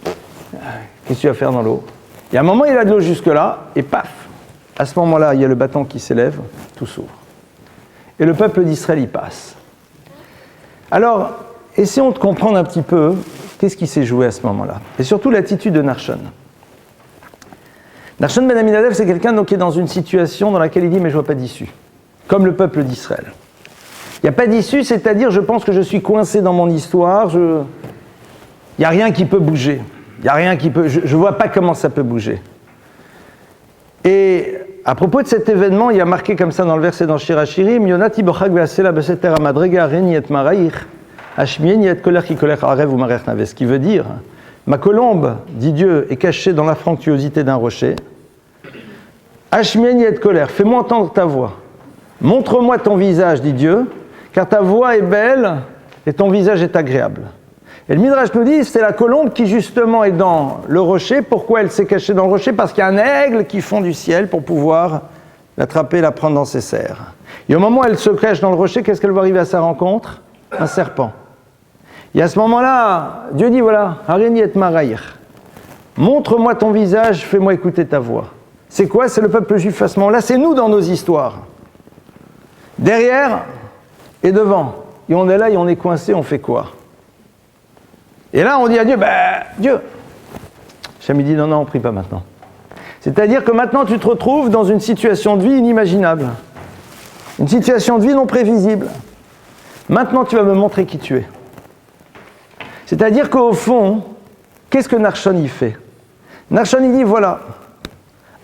Qu'est-ce que tu vas faire dans l'eau? Il y a un moment, il a de l'eau jusque-là, et paf! À ce moment-là, il y a le bâton qui s'élève, tout s'ouvre. Et le peuple d'Israël y passe. Alors, essayons de comprendre un petit peu qu'est-ce qui s'est joué à ce moment-là. Et surtout l'attitude de Nachshon. Nachshon ben Aminadav, c'est quelqu'un qui est dans une situation dans laquelle il dit « mais je ne vois pas d'issue ». Comme le peuple d'Israël. Il n'y a pas d'issue, c'est-à-dire je pense que je suis coincé dans mon histoire, il n'y a rien qui peut bouger. Il n'y a rien qui peut... Je ne vois pas comment ça peut bouger. Et à propos de cet événement, il y a marqué comme ça dans le verset dans Shir Hashirim, Yonati bochag ve'asela beseter hamadrega areni et maraich, hashmieni et koler ki koler arev ou marech naves. Ce qui veut dire, ma colombe, dit Dieu, est cachée dans la fructuosité d'un rocher. Hashmieni et koler, fais-moi entendre ta voix. Montre-moi ton visage, dit Dieu, car ta voix est belle et ton visage est agréable. Et le Midrash nous dit, c'est la colombe qui justement est dans le rocher. Pourquoi elle s'est cachée dans le rocher? Parce qu'il y a un aigle qui fond du ciel pour pouvoir l'attraper et la prendre dans ses serres. Et au moment où elle se cache dans le rocher, qu'est-ce qu'elle va arriver à sa rencontre? Un serpent. Et à ce moment-là, Dieu dit, voilà, Harini et Maraïr, montre-moi ton visage, fais-moi écouter ta voix. C'est quoi? C'est le peuple juif à ce moment-là, c'est nous dans nos histoires. Derrière et devant. Et on est là et on est coincé, on fait quoi? Et là, on dit à Dieu, Dieu. Hachem dit, non, on ne prie pas maintenant. C'est-à-dire que maintenant, tu te retrouves dans une situation de vie inimaginable. Une situation de vie non prévisible. Maintenant, tu vas me montrer qui tu es. C'est-à-dire qu'au fond, qu'est-ce que Nachshon y fait? Nachshon, il dit, voilà,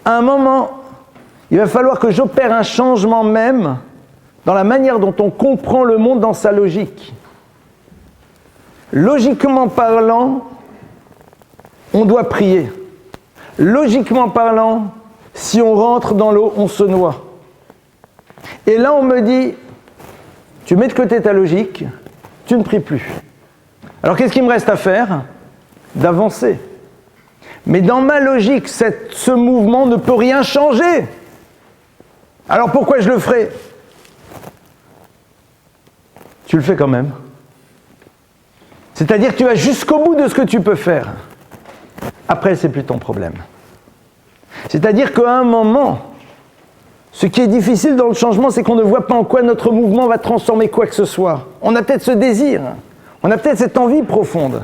à un moment, il va falloir que j'opère un changement même dans la manière dont on comprend le monde dans sa logique. Logiquement parlant, on doit prier. Logiquement parlant, si on rentre dans l'eau, on se noie. Et là, on me dit, tu mets de côté ta logique, tu ne pries plus. Alors, qu'est-ce qu'il me reste à faire? D'avancer. Mais dans ma logique, ce mouvement ne peut rien changer. Alors, pourquoi je le ferai? Tu le fais quand même. C'est-à-dire que tu vas jusqu'au bout de ce que tu peux faire. Après, c'est plus ton problème. C'est-à-dire qu'à un moment, ce qui est difficile dans le changement, c'est qu'on ne voit pas en quoi notre mouvement va transformer quoi que ce soit. On a peut-être ce désir, on a peut-être cette envie profonde.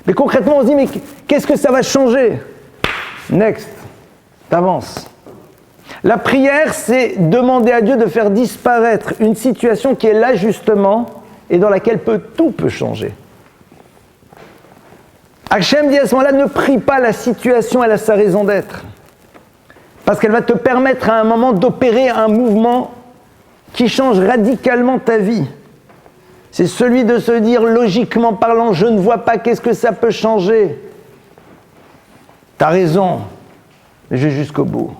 Mais concrètement, on se dit, mais qu'est-ce que ça va changer? Next, t'avances. La prière, c'est demander à Dieu de faire disparaître une situation qui est là justement et dans laquelle tout peut changer. Hachem dit à ce moment-là, ne prie pas la situation, elle a sa raison d'être. Parce qu'elle va te permettre à un moment d'opérer un mouvement qui change radicalement ta vie. C'est celui de se dire, logiquement parlant, je ne vois pas qu'est-ce que ça peut changer. T'as raison, mais je vais jusqu'au bout.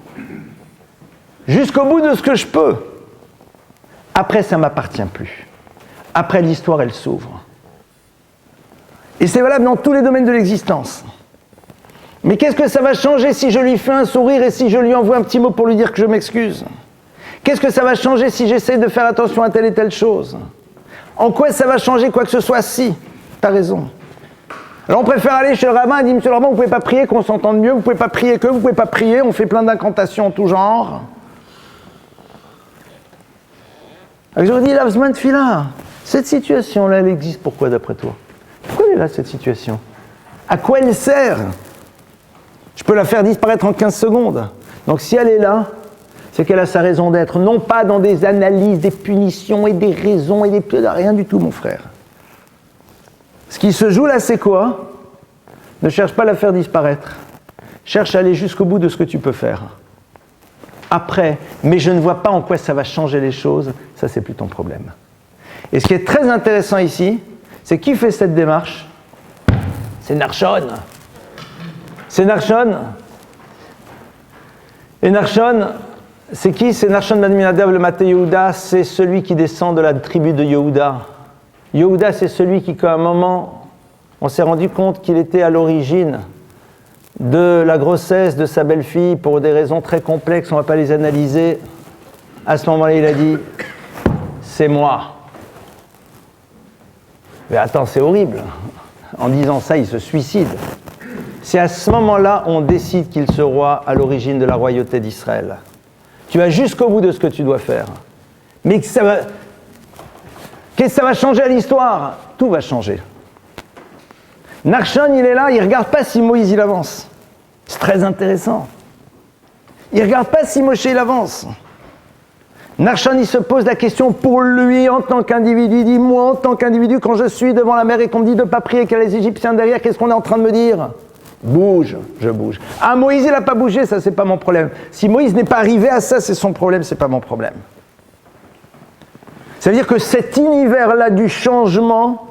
Jusqu'au bout de ce que je peux. Après, ça ne m'appartient plus. Après, l'histoire, elle s'ouvre. Et c'est valable dans tous les domaines de l'existence. Mais qu'est-ce que ça va changer si je lui fais un sourire et si je lui envoie un petit mot pour lui dire que je m'excuse? Qu'est-ce que ça va changer si j'essaie de faire attention à telle et telle chose? En quoi ça va changer quoi que ce soit? Si, t'as raison. Alors on préfère aller chez le rabbin et dire, monsieur le rabbin, vous ne pouvez pas prier qu'on s'entende mieux, vous ne pouvez pas prier vous ne pouvez pas prier, on fait plein d'incantations en tout genre. Alors je vous dis, l'Azman Tfila, cette situation-là, elle existe pourquoi d'après toi? Pourquoi elle est là, cette situation? À quoi elle sert? Je peux la faire disparaître en 15 secondes. Donc si elle est là, c'est qu'elle a sa raison d'être. Non pas dans des analyses, des punitions et des raisons et des... Rien du tout, mon frère. Ce qui se joue là, c'est quoi? Ne cherche pas à la faire disparaître. Cherche à aller jusqu'au bout de ce que tu peux faire. Après, mais je ne vois pas en quoi ça va changer les choses, ça c'est plus ton problème. Et ce qui est très intéressant ici, c'est qui fait cette démarche? C'est Nachshon. C'est Nachshon. Et Nachshon, C'est qui? C'est Nachshon ben Aminadav le Maté Yehuda, c'est celui qui descend de la tribu de Yehuda. Yehuda, c'est celui qui, qu'à un moment, on s'est rendu compte qu'il était à l'origine de la grossesse de sa belle-fille pour des raisons très complexes, on ne va pas les analyser. À ce moment-là, il a dit « c'est moi ». Mais attends, c'est horrible. En disant ça, il se suicide. C'est à ce moment-là on décide qu'il se roi à l'origine de la royauté d'Israël. Tu vas jusqu'au bout de ce que tu dois faire. Mais qu'est-ce que ça va changer à l'histoire? Tout va changer. Nachshon, il est là, il ne regarde pas si Moïse il avance. C'est très intéressant. Il ne regarde pas si Moshe il avance. Nachshon, il se pose la question pour lui en tant qu'individu. Il dit, moi en tant qu'individu, quand je suis devant la mer et qu'on me dit de ne pas prier qu'il y a les Égyptiens derrière, qu'est-ce qu'on est en train de me dire? Bouge, je bouge. Ah, Moïse, il n'a pas bougé, ça, c'est pas mon problème. Si Moïse n'est pas arrivé à ça, c'est son problème, c'est pas mon problème. Ça veut dire que cet univers-là du changement,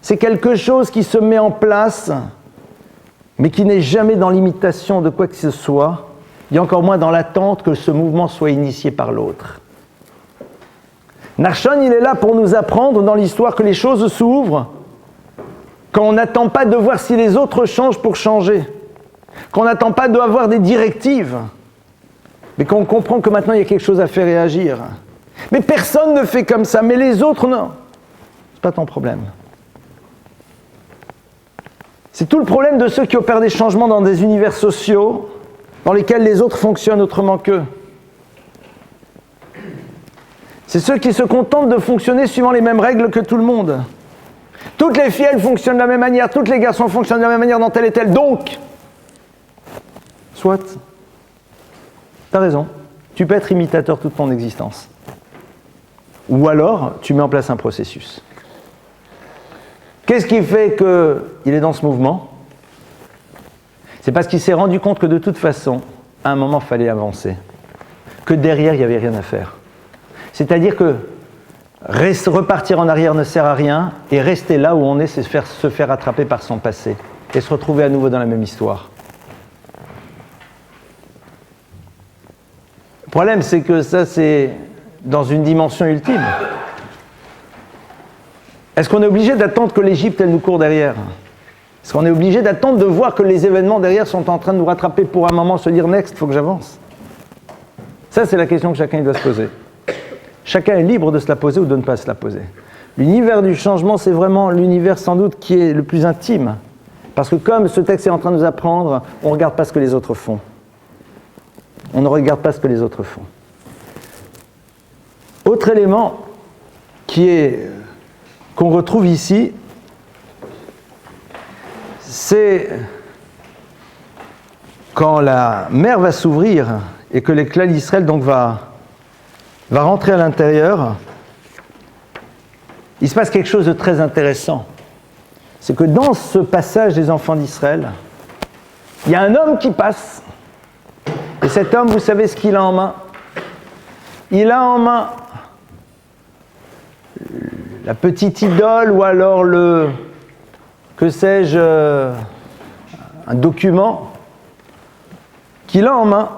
c'est quelque chose qui se met en place, mais qui n'est jamais dans l'imitation de quoi que ce soit, et encore moins dans l'attente que ce mouvement soit initié par l'autre. Nachshon, il est là pour nous apprendre dans l'histoire que les choses s'ouvrent quand on n'attend pas de voir si les autres changent pour changer, qu'on n'attend pas d'avoir des directives, mais qu'on comprend que maintenant il y a quelque chose à faire et agir. Mais personne ne fait comme ça, mais les autres, non. C'est pas ton problème. C'est tout le problème de ceux qui opèrent des changements dans des univers sociaux dans lesquels les autres fonctionnent autrement qu'eux. C'est ceux qui se contentent de fonctionner suivant les mêmes règles que tout le monde. Toutes les filles, elles fonctionnent de la même manière, tous les garçons fonctionnent de la même manière dans telle et telle. Donc, soit, t'as raison, tu peux être imitateur toute ton existence. Ou alors, tu mets en place un processus. Qu'est-ce qui fait qu'il est dans ce mouvement? C'est parce qu'il s'est rendu compte que de toute façon, à un moment, il fallait avancer. Que derrière, il n'y avait rien à faire. C'est-à-dire que repartir en arrière ne sert à rien, et rester là où on est, c'est se faire attraper par son passé, et se retrouver à nouveau dans la même histoire. Le problème, c'est que ça, c'est dans une dimension ultime. Est-ce qu'on est obligé d'attendre que l'Égypte, elle nous court derrière? Est-ce qu'on est obligé d'attendre de voir que les événements derrière sont en train de nous rattraper pour un moment se dire « next, il faut que j'avance ». Ça, c'est la question que chacun doit se poser. Chacun est libre de se la poser ou de ne pas se la poser. L'univers du changement, c'est vraiment l'univers sans doute qui est le plus intime. Parce que comme ce texte est en train de nous apprendre, on ne regarde pas ce que les autres font. On ne regarde pas ce que les autres font. Autre élément qu'on retrouve ici, c'est quand la mer va s'ouvrir et que l'éclat d'Israël donc va rentrer à l'intérieur, il se passe quelque chose de très intéressant. C'est que dans ce passage des enfants d'Israël, il y a un homme qui passe. Et cet homme, vous savez ce qu'il a en main? Il a en main la petite idole ou alors un document qu'il a en main.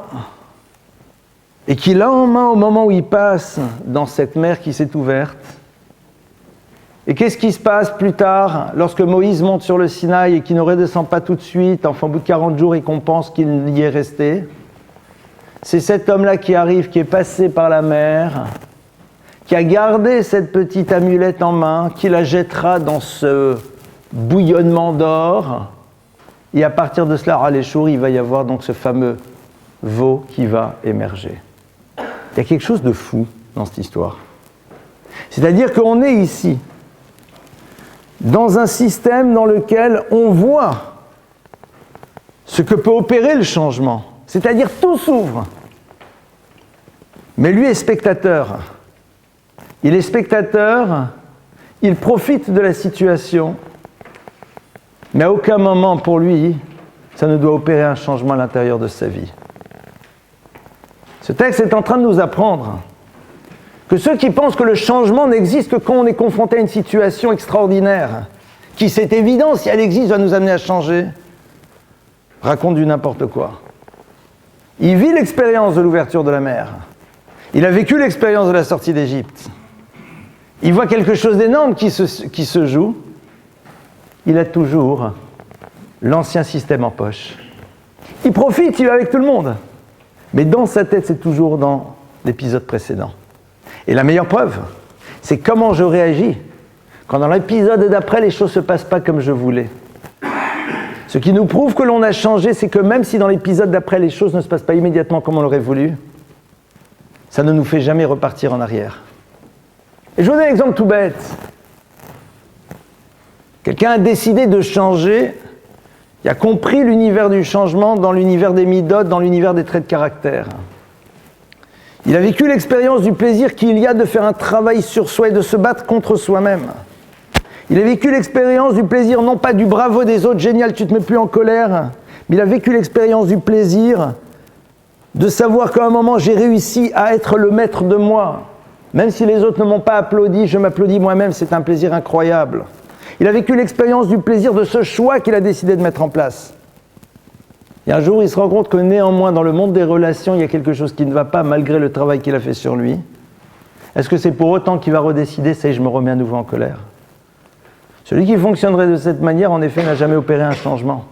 Et qu'il a en main au moment où il passe dans cette mer qui s'est ouverte. Et qu'est-ce qui se passe plus tard, lorsque Moïse monte sur le Sinaï et qu'il ne redescend pas tout de suite, enfin au bout de 40 jours et qu'on pense qu'il y est resté? C'est cet homme-là qui arrive, qui est passé par la mer, qui a gardé cette petite amulette en main, qui la jettera dans ce bouillonnement d'or, et à partir de cela, à l'échour, il va y avoir donc ce fameux veau qui va émerger. Il y a quelque chose de fou dans cette histoire. C'est-à-dire qu'on est ici, dans un système dans lequel on voit ce que peut opérer le changement. C'est-à-dire tout s'ouvre. Mais lui est spectateur. Il est spectateur, il profite de la situation, mais à aucun moment pour lui, ça ne doit opérer un changement à l'intérieur de sa vie. Ce texte est en train de nous apprendre que ceux qui pensent que le changement n'existe que quand on est confronté à une situation extraordinaire, qui c'est évident, si elle existe, va nous amener à changer, racontent du n'importe quoi. Il vit l'expérience de l'ouverture de la mer. Il a vécu l'expérience de la sortie d'Égypte. Il voit quelque chose d'énorme qui se joue. Il a toujours l'ancien système en poche. Il profite, il est avec tout le monde. Mais dans sa tête, c'est toujours dans l'épisode précédent. Et la meilleure preuve, c'est comment je réagis quand dans l'épisode d'après, les choses ne se passent pas comme je voulais. Ce qui nous prouve que l'on a changé, c'est que même si dans l'épisode d'après, les choses ne se passent pas immédiatement comme on l'aurait voulu, ça ne nous fait jamais repartir en arrière. Et je vous donne un exemple tout bête. Quelqu'un a décidé de changer, il a compris l'univers du changement dans l'univers des midotes, dans l'univers des traits de caractère. Il a vécu l'expérience du plaisir qu'il y a de faire un travail sur soi et de se battre contre soi-même. Il a vécu l'expérience du plaisir, non pas du bravo des autres, génial, tu ne te mets plus en colère, mais il a vécu l'expérience du plaisir de savoir qu'à un moment, j'ai réussi à être le maître de moi. Même si les autres ne m'ont pas applaudi, je m'applaudis moi-même, c'est un plaisir incroyable. Il a vécu l'expérience du plaisir de ce choix qu'il a décidé de mettre en place. Et un jour, il se rend compte que néanmoins, dans le monde des relations, il y a quelque chose qui ne va pas, malgré le travail qu'il a fait sur lui. Est-ce que c'est pour autant qu'il va redécider, ça y est, je me remets à nouveau en colère? Celui qui fonctionnerait de cette manière, en effet, n'a jamais opéré un changement.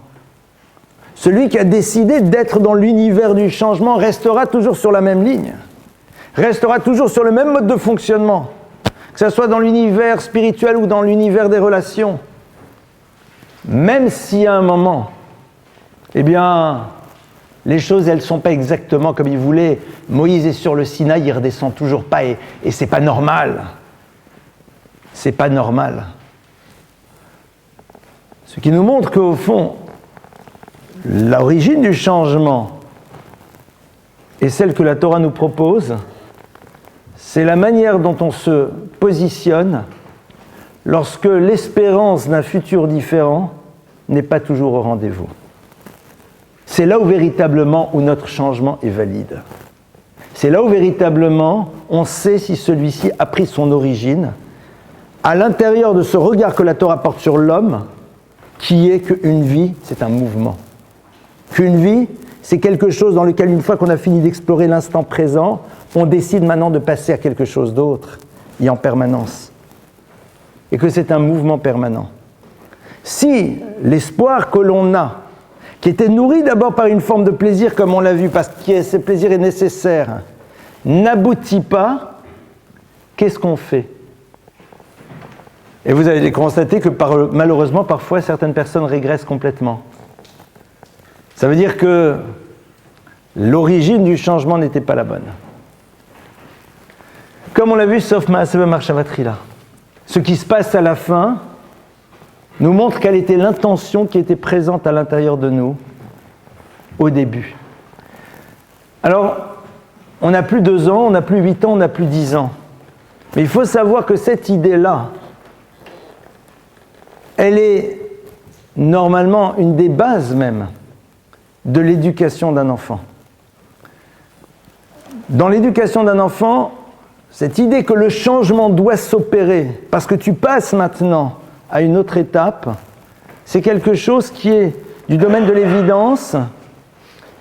Celui qui a décidé d'être dans l'univers du changement restera toujours sur la même ligne, restera toujours sur le même mode de fonctionnement, que ce soit dans l'univers spirituel ou dans l'univers des relations. Même si à un moment, eh bien, les choses, elles ne sont pas exactement comme il voulait. Moïse est sur le Sinaï, il ne redescend toujours pas, et c'est pas normal. C'est pas normal. Ce qui nous montre qu'au fond, l'origine du changement et celle que la Torah nous propose, c'est la manière dont on se positionne lorsque l'espérance d'un futur différent n'est pas toujours au rendez-vous. C'est là où véritablement où notre changement est valide. C'est là où véritablement on sait si celui-ci a pris son origine à l'intérieur de ce regard que la Torah porte sur l'homme, qui est qu'une vie, c'est un mouvement. Qu'une vie, c'est quelque chose dans lequel, une fois qu'on a fini d'explorer l'instant présent, on décide maintenant de passer à quelque chose d'autre, et en permanence. Et que c'est un mouvement permanent. Si l'espoir que l'on a, qui était nourri d'abord par une forme de plaisir, comme on l'a vu, parce que ce plaisir est nécessaire, n'aboutit pas, qu'est-ce qu'on fait ? Et vous allez constater que malheureusement, parfois, certaines personnes régressent complètement. Ça veut dire que l'origine du changement n'était pas la bonne. Comme on l'a vu, sauf Maaseh Marshavatri là. Ce qui se passe à la fin nous montre quelle était l'intention qui était présente à l'intérieur de nous au début. Alors, on n'a plus 2 ans, on n'a plus 8 ans, on n'a plus 10 ans. Mais il faut savoir que cette idée-là, elle est normalement une des bases même de l'éducation d'un enfant. Dans l'éducation d'un enfant, cette idée que le changement doit s'opérer parce que tu passes maintenant à une autre étape, c'est quelque chose qui est du domaine de l'évidence,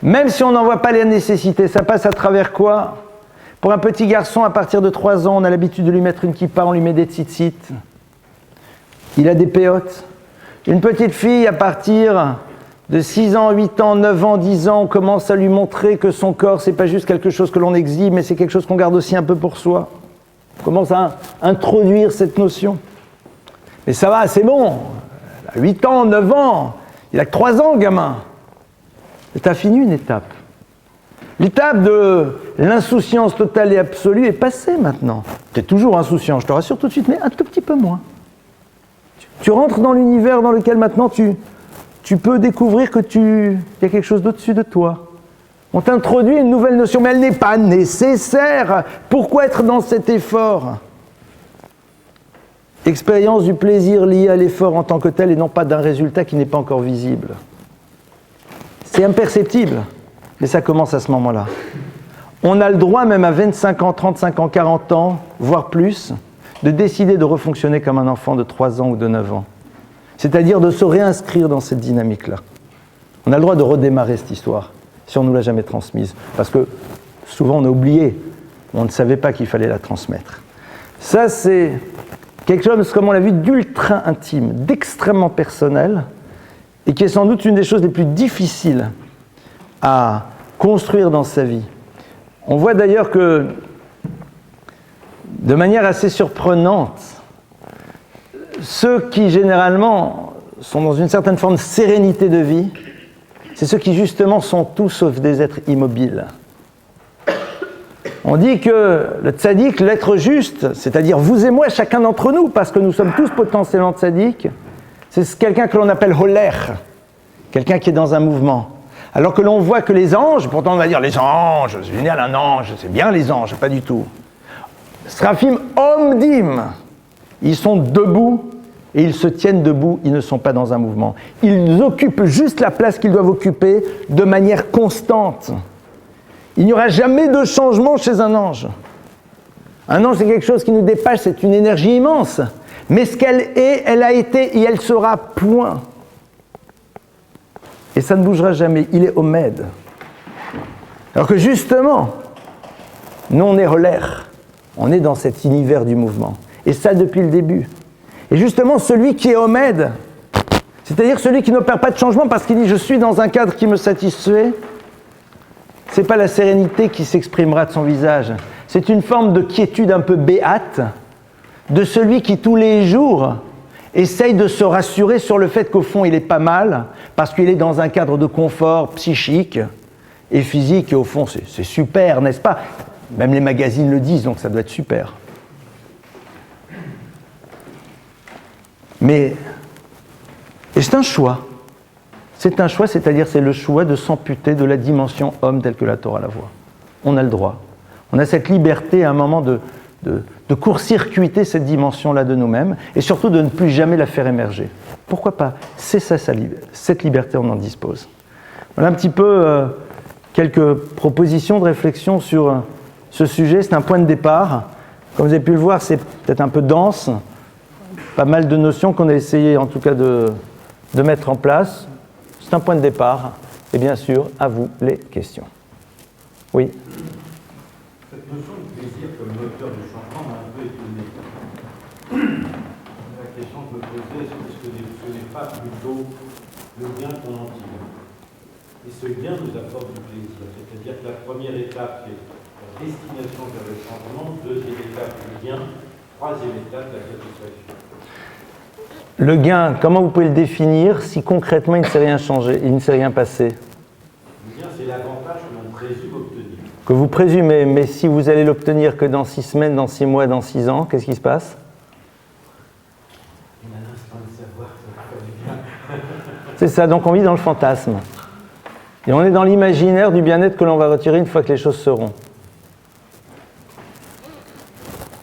même si on n'en voit pas les nécessités. Ça passe à travers quoi ? Pour un petit garçon, à partir de 3 ans, on a l'habitude de lui mettre une kippa, on lui met des tzitzit. Il a des péotes. Une petite fille, à partir de 6 ans, 8 ans, 9 ans, 10 ans, on commence à lui montrer que son corps, c'est pas juste quelque chose que l'on exhibe, mais c'est quelque chose qu'on garde aussi un peu pour soi. On commence à introduire cette notion. Mais ça va, c'est bon. Il a 8 ans, 9 ans, il a que 3 ans, gamin. Et tu as fini une étape. L'étape de l'insouciance totale et absolue est passée maintenant. Tu es toujours insouciant, je te rassure tout de suite, mais un tout petit peu moins. Tu rentres dans l'univers dans lequel maintenant tu peux découvrir que il y a quelque chose d'au-dessus de toi. On t'introduit une nouvelle notion, mais elle n'est pas nécessaire. Pourquoi être dans cet effort ? Expérience du plaisir lié à l'effort en tant que tel et non pas d'un résultat qui n'est pas encore visible. C'est imperceptible, mais ça commence à ce moment-là. On a le droit, même à 25 ans, 35 ans, 40 ans, voire plus, de décider de refonctionner comme un enfant de 3 ans ou de 9 ans. C'est-à-dire de se réinscrire dans cette dynamique-là. On a le droit de redémarrer cette histoire. si on ne nous l'a jamais transmise. Parce que souvent on a oublié, on ne savait pas qu'il fallait la transmettre. Ça, c'est quelque chose, comme on l'a vu, d'ultra intime, d'extrêmement personnel, et qui est sans doute une des choses les plus difficiles à construire dans sa vie. On voit d'ailleurs que, de manière assez surprenante, ceux qui généralement sont dans une certaine forme de sérénité de vie, c'est ceux qui justement sont tout sauf des êtres immobiles. On dit que le tzaddik, l'être juste, c'est-à-dire vous et moi, chacun d'entre nous, parce que nous sommes tous potentiellement tzaddik, c'est quelqu'un que l'on appelle holer, quelqu'un qui est dans un mouvement. Alors que l'on voit que les anges, pourtant on va dire les anges, c'est génial un ange, c'est bien les anges, pas du tout. Srafim omdim, ils sont debout et ils se tiennent debout, ils ne sont pas dans un mouvement. Ils occupent juste la place qu'ils doivent occuper de manière constante. Il n'y aura jamais de changement chez un ange. Un ange, c'est quelque chose qui nous dépasse, c'est une énergie immense. Mais ce qu'elle est, elle a été et elle sera, point. Et ça ne bougera jamais, il est Omed. Alors que justement, nous on est relaire, on est dans cet univers du mouvement. Et ça depuis le début. Et justement, celui qui est Omed, c'est-à-dire celui qui n'opère pas de changement parce qu'il dit « je suis dans un cadre qui me satisfait », c'est pas la sérénité qui s'exprimera de son visage. C'est une forme de quiétude un peu béate de celui qui tous les jours essaye de se rassurer sur le fait qu'au fond il est pas mal parce qu'il est dans un cadre de confort psychique et physique et au fond c'est super, n'est-ce pas? Même les magazines le disent, donc ça doit être super. Mais et c'est un choix. C'est un choix, c'est-à-dire c'est le choix de s'amputer de la dimension homme telle que la Torah la voit. On a le droit. On a cette liberté à un moment de court-circuiter cette dimension-là de nous-mêmes et surtout de ne plus jamais la faire émerger. Pourquoi pas? C'est ça, cette liberté, on en dispose. Voilà un petit peu quelques propositions de réflexion sur ce sujet. C'est un point de départ. Comme vous avez pu le voir, c'est peut-être un peu dense. Pas mal de notions qu'on a essayé en tout cas de mettre en place. C'est un point de départ. Et bien sûr, à vous les questions. Oui. Cette notion de plaisir comme moteur du changement m'a un peu étonné. La question que je me posais, est-ce que ce n'est pas plutôt le gain qu'on en tire? Et ce gain nous apporte du plaisir. C'est-à-dire que la première étape, c'est la destination vers le changement, deuxième étape, le gain, troisième étape, la satisfaction. Le gain, comment vous pouvez le définir si concrètement il ne s'est rien changé, il ne s'est rien passé? Le gain, c'est l'avantage que l'on présume obtenir. Que vous présumez, mais si vous allez l'obtenir que dans 6 semaines, dans 6 mois, dans 6 ans, qu'est-ce qui se passe? On a l'instant de savoir que ça va faire du bien. C'est ça, donc on vit dans le fantasme. Et on est dans l'imaginaire du bien-être que l'on va retirer une fois que les choses seront.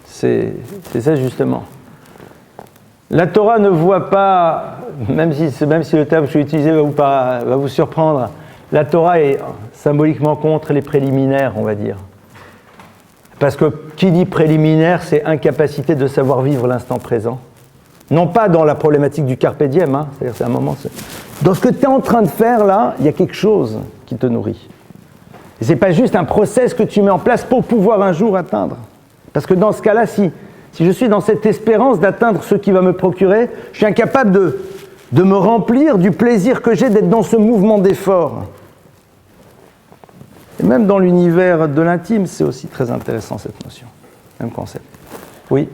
C'est ça justement. La Torah ne voit pas, même si le terme que je vais utiliser va vous surprendre, la Torah est symboliquement contre les préliminaires, on va dire. Parce que qui dit préliminaire, c'est incapacité de savoir vivre l'instant présent. Non pas dans la problématique du carpe diem, hein, c'est-à-dire c'est un moment... Dans ce que tu es en train de faire là, il y a quelque chose qui te nourrit. Et ce n'est pas juste un process que tu mets en place pour pouvoir un jour atteindre. Parce que dans ce cas-là, si je suis dans cette espérance d'atteindre ce qui va me procurer, je suis incapable de me remplir du plaisir que j'ai d'être dans ce mouvement d'effort. Et même dans l'univers de l'intime, c'est aussi très intéressant cette notion. Même concept. Oui.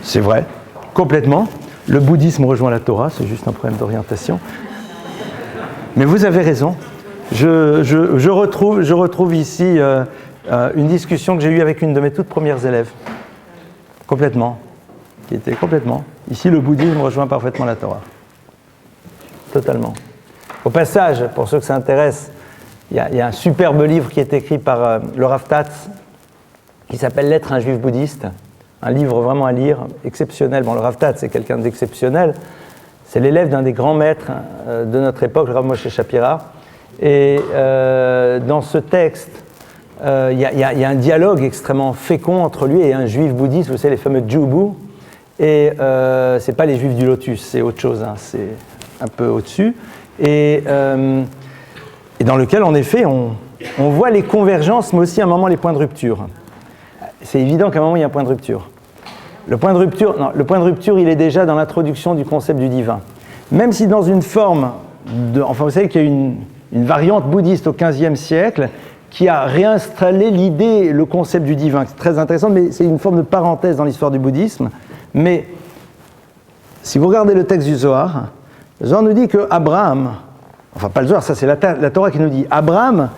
C'est vrai, complètement. Le bouddhisme rejoint la Torah, c'est juste un problème d'orientation. Mais vous avez raison. Je retrouve ici une discussion que j'ai eue avec une de mes toutes premières élèves. Complètement. Qui était complètement. Ici, le bouddhisme rejoint parfaitement la Torah. Totalement. Au passage, pour ceux que ça intéresse, il y a un superbe livre qui est écrit par le Rav Tatz, qui s'appelle « L'être un juif bouddhiste ». Un livre vraiment à lire, exceptionnel. Bon, le Rav Tatz, c'est quelqu'un d'exceptionnel. C'est l'élève d'un des grands maîtres de notre époque, le Rav Moshe Shapira. Et dans ce texte, il y a un dialogue extrêmement fécond entre lui et un juif bouddhiste, vous savez, les fameux Jubu. Et c'est pas les juifs du lotus, c'est autre chose, hein, c'est un peu au-dessus. et dans lequel, en effet, on voit les convergences, mais aussi à un moment les points de rupture. C'est évident qu'à un moment, il y a un point de rupture. Le point de rupture, il est déjà dans l'introduction du concept du divin. Même si dans une forme, enfin vous savez qu'il y a une variante bouddhiste au XVe siècle qui a réinstallé l'idée, le concept du divin. C'est très intéressant, mais c'est une forme de parenthèse dans l'histoire du bouddhisme. Mais si vous regardez le texte du Zohar, le Zohar nous dit que Abraham, enfin pas le Zohar, ça c'est la Torah qui nous dit, Abraham,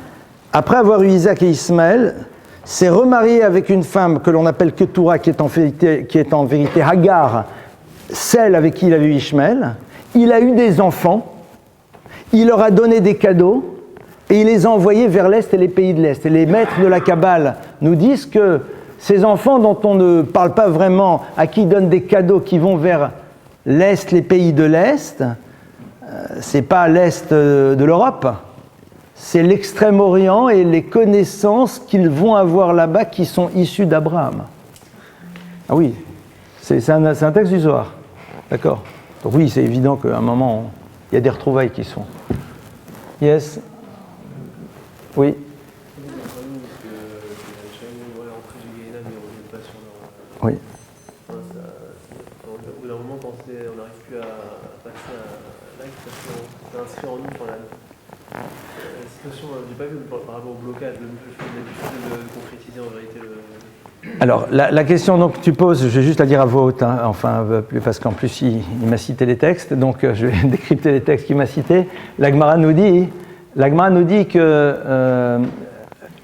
après avoir eu Isaac et Ismaël, s'est remarié avec une femme que l'on appelle Ketura, qui est en vérité Hagar, celle avec qui il avait eu Ishmaël. Il a eu des enfants, il leur a donné des cadeaux, et il les a envoyés vers l'Est et les pays de l'Est. Et les maîtres de la Kabbale nous disent que ces enfants dont on ne parle pas vraiment, à qui ils donnent des cadeaux qui vont vers l'Est, les pays de l'Est, c'est pas l'Est de l'Europe, c'est l'Extrême-Orient et les connaissances qu'ils vont avoir là-bas qui sont issues d'Abraham. Ah oui, c'est un texte du Zohar, d'accord. Donc oui, c'est évident qu'à un moment, il y a des retrouvailles qui sont. Yes. Oui. Oui. Au bout d'un moment, quand on n'arrive plus à passer à l'acte, parce que c'est inscrit en nous. La situation, j'ai pas vu par rapport au blocage, je fais l'habitude de concrétiser en vérité le. Alors, la question donc, que tu poses, je vais juste la dire à voix haute, hein, enfin, parce qu'en plus, il m'a cité les textes, donc je vais décrypter les textes qu'il m'a cités. La Gemara nous dit que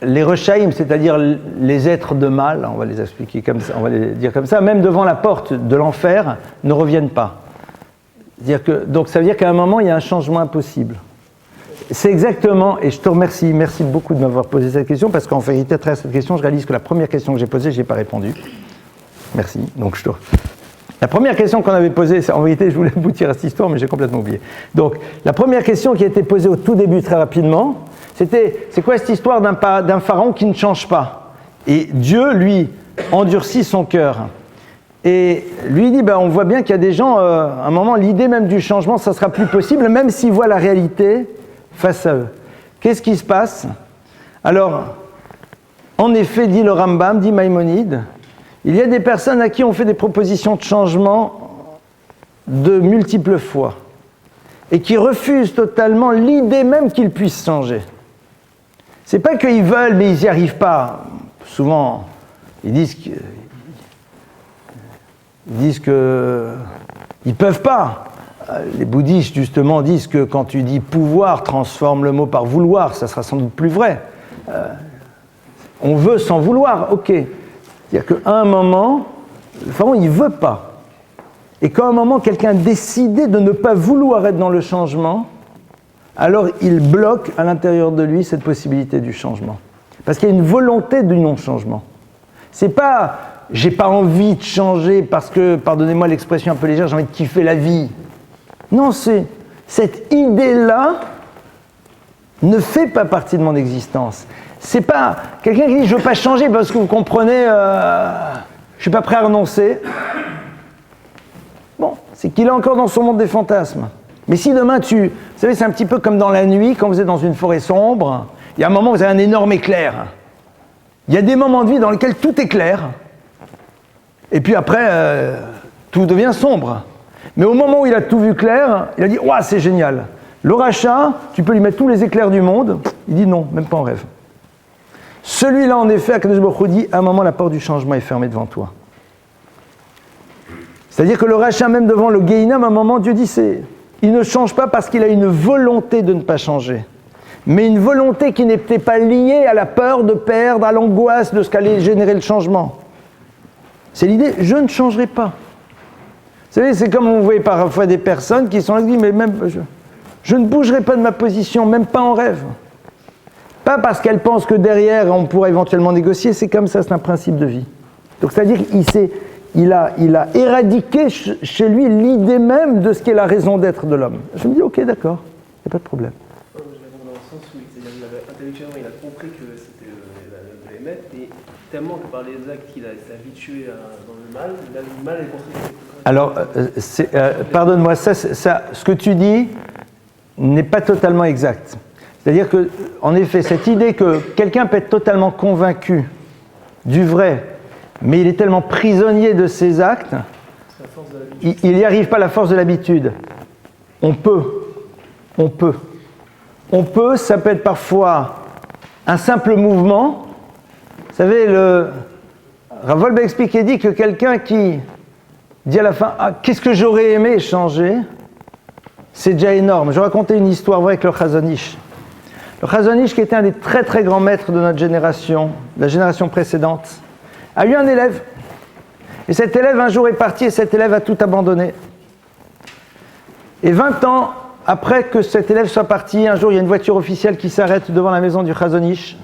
les Rechaïm, c'est-à-dire les êtres de mal, on va les expliquer comme ça, on va les dire comme ça, même devant la porte de l'enfer, ne reviennent pas. Donc ça veut dire qu'à un moment, il y a un changement impossible. C'est exactement, et je te remercie, merci beaucoup de m'avoir posé cette question, parce qu'en vérité, à travers cette question, je réalise que la première question que j'ai posée, je n'ai pas répondu. Merci. Donc la première question qu'on avait posée, en vérité, je voulais aboutir à cette histoire, mais j'ai complètement oublié. Donc, la première question qui a été posée au tout début, très rapidement, c'était, c'est quoi cette histoire d'un pharaon qui ne change pas? Et Dieu, lui, endurcit son cœur. Et lui dit, on voit bien qu'il y a des gens, à un moment, l'idée même du changement, ça ne sera plus possible, même s'ils voient la réalité face à eux. Qu'est-ce qui se passe? Alors, en effet, dit le Rambam, dit Maïmonide, il y a des personnes à qui on fait des propositions de changement de multiples fois et qui refusent totalement l'idée même qu'ils puissent changer. C'est pas qu'ils veulent, mais ils n'y arrivent pas. Souvent, ils disent que ils peuvent pas. Les bouddhistes, justement, disent que quand tu dis pouvoir, transforme le mot par vouloir, ça sera sans doute plus vrai. On veut sans vouloir, ok. C'est-à-dire qu'à un moment, le pharaon, il ne veut pas. Et quand à un moment, quelqu'un a décidé de ne pas vouloir être dans le changement, alors il bloque à l'intérieur de lui cette possibilité du changement. Parce qu'il y a une volonté du non-changement. C'est pas « j'ai pas envie de changer parce que, pardonnez-moi l'expression un peu légère, j'ai envie de kiffer la vie ». Non, c'est cette idée-là ne fait pas partie de mon existence. C'est pas quelqu'un qui dit « je veux pas changer parce que vous comprenez, je suis pas prêt à renoncer ». Bon, c'est qu'il est encore dans son monde des fantasmes. Mais si demain vous savez, c'est un petit peu comme dans la nuit, quand vous êtes dans une forêt sombre, il y a un moment où vous avez un énorme éclair. Il y a des moments de vie dans lesquels tout est clair, et puis après, tout devient sombre. Mais au moment où il a tout vu clair, il a dit « ouah, c'est génial ». Le rachat, tu peux lui mettre tous les éclairs du monde, il dit non, même pas en rêve. Celui-là, en effet, Akadosh Baruch Hu dit, à un moment, la porte du changement est fermée devant toi. C'est-à-dire que le rachat, même devant le Gehinnom, à un moment, Dieu dit, il ne change pas parce qu'il a une volonté de ne pas changer. Mais une volonté qui n'était pas liée à la peur de perdre, à l'angoisse de ce qu'allait générer le changement. C'est l'idée, je ne changerai pas. Vous savez, c'est comme on voit parfois des personnes qui sont là, qui disent, mais même, je ne bougerai pas de ma position, même pas en rêve. Pas parce qu'elles pensent que derrière, on pourra éventuellement négocier, c'est comme ça, c'est un principe de vie. Donc c'est-à-dire qu'il a éradiqué chez lui l'idée même de ce qu'est la raison d'être de l'homme. Je me dis, ok, d'accord, il n'y a pas de problème. Je réponds dans le sens où intellectuellement, il a compris que c'était le émettre, et tellement que par les actes, il s'est habitué dans le mal, le mal est construit. Alors, pardonne-moi, ça, ce que tu dis, n'est pas totalement exact. C'est-à-dire que, en effet, cette idée que quelqu'un peut être totalement convaincu du vrai, mais il est tellement prisonnier de ses actes, il n'y arrive pas à la force de l'habitude. On peut, ça peut être parfois un simple mouvement. Vous savez, Rav Wolbe explique et dit que quelqu'un qui dit à la fin « Ah, qu'est-ce que j'aurais aimé changer ?» c'est déjà énorme. Je vais raconter une histoire avec le Chazon Ish. Le Chazon Ish, qui était un des très très grands maîtres de notre génération, de la génération précédente, a eu un élève. Et cet élève, un jour, est parti et cet élève a tout abandonné. Et 20 ans après que cet élève soit parti, un jour, il y a une voiture officielle qui s'arrête devant la maison du Chazon Ish.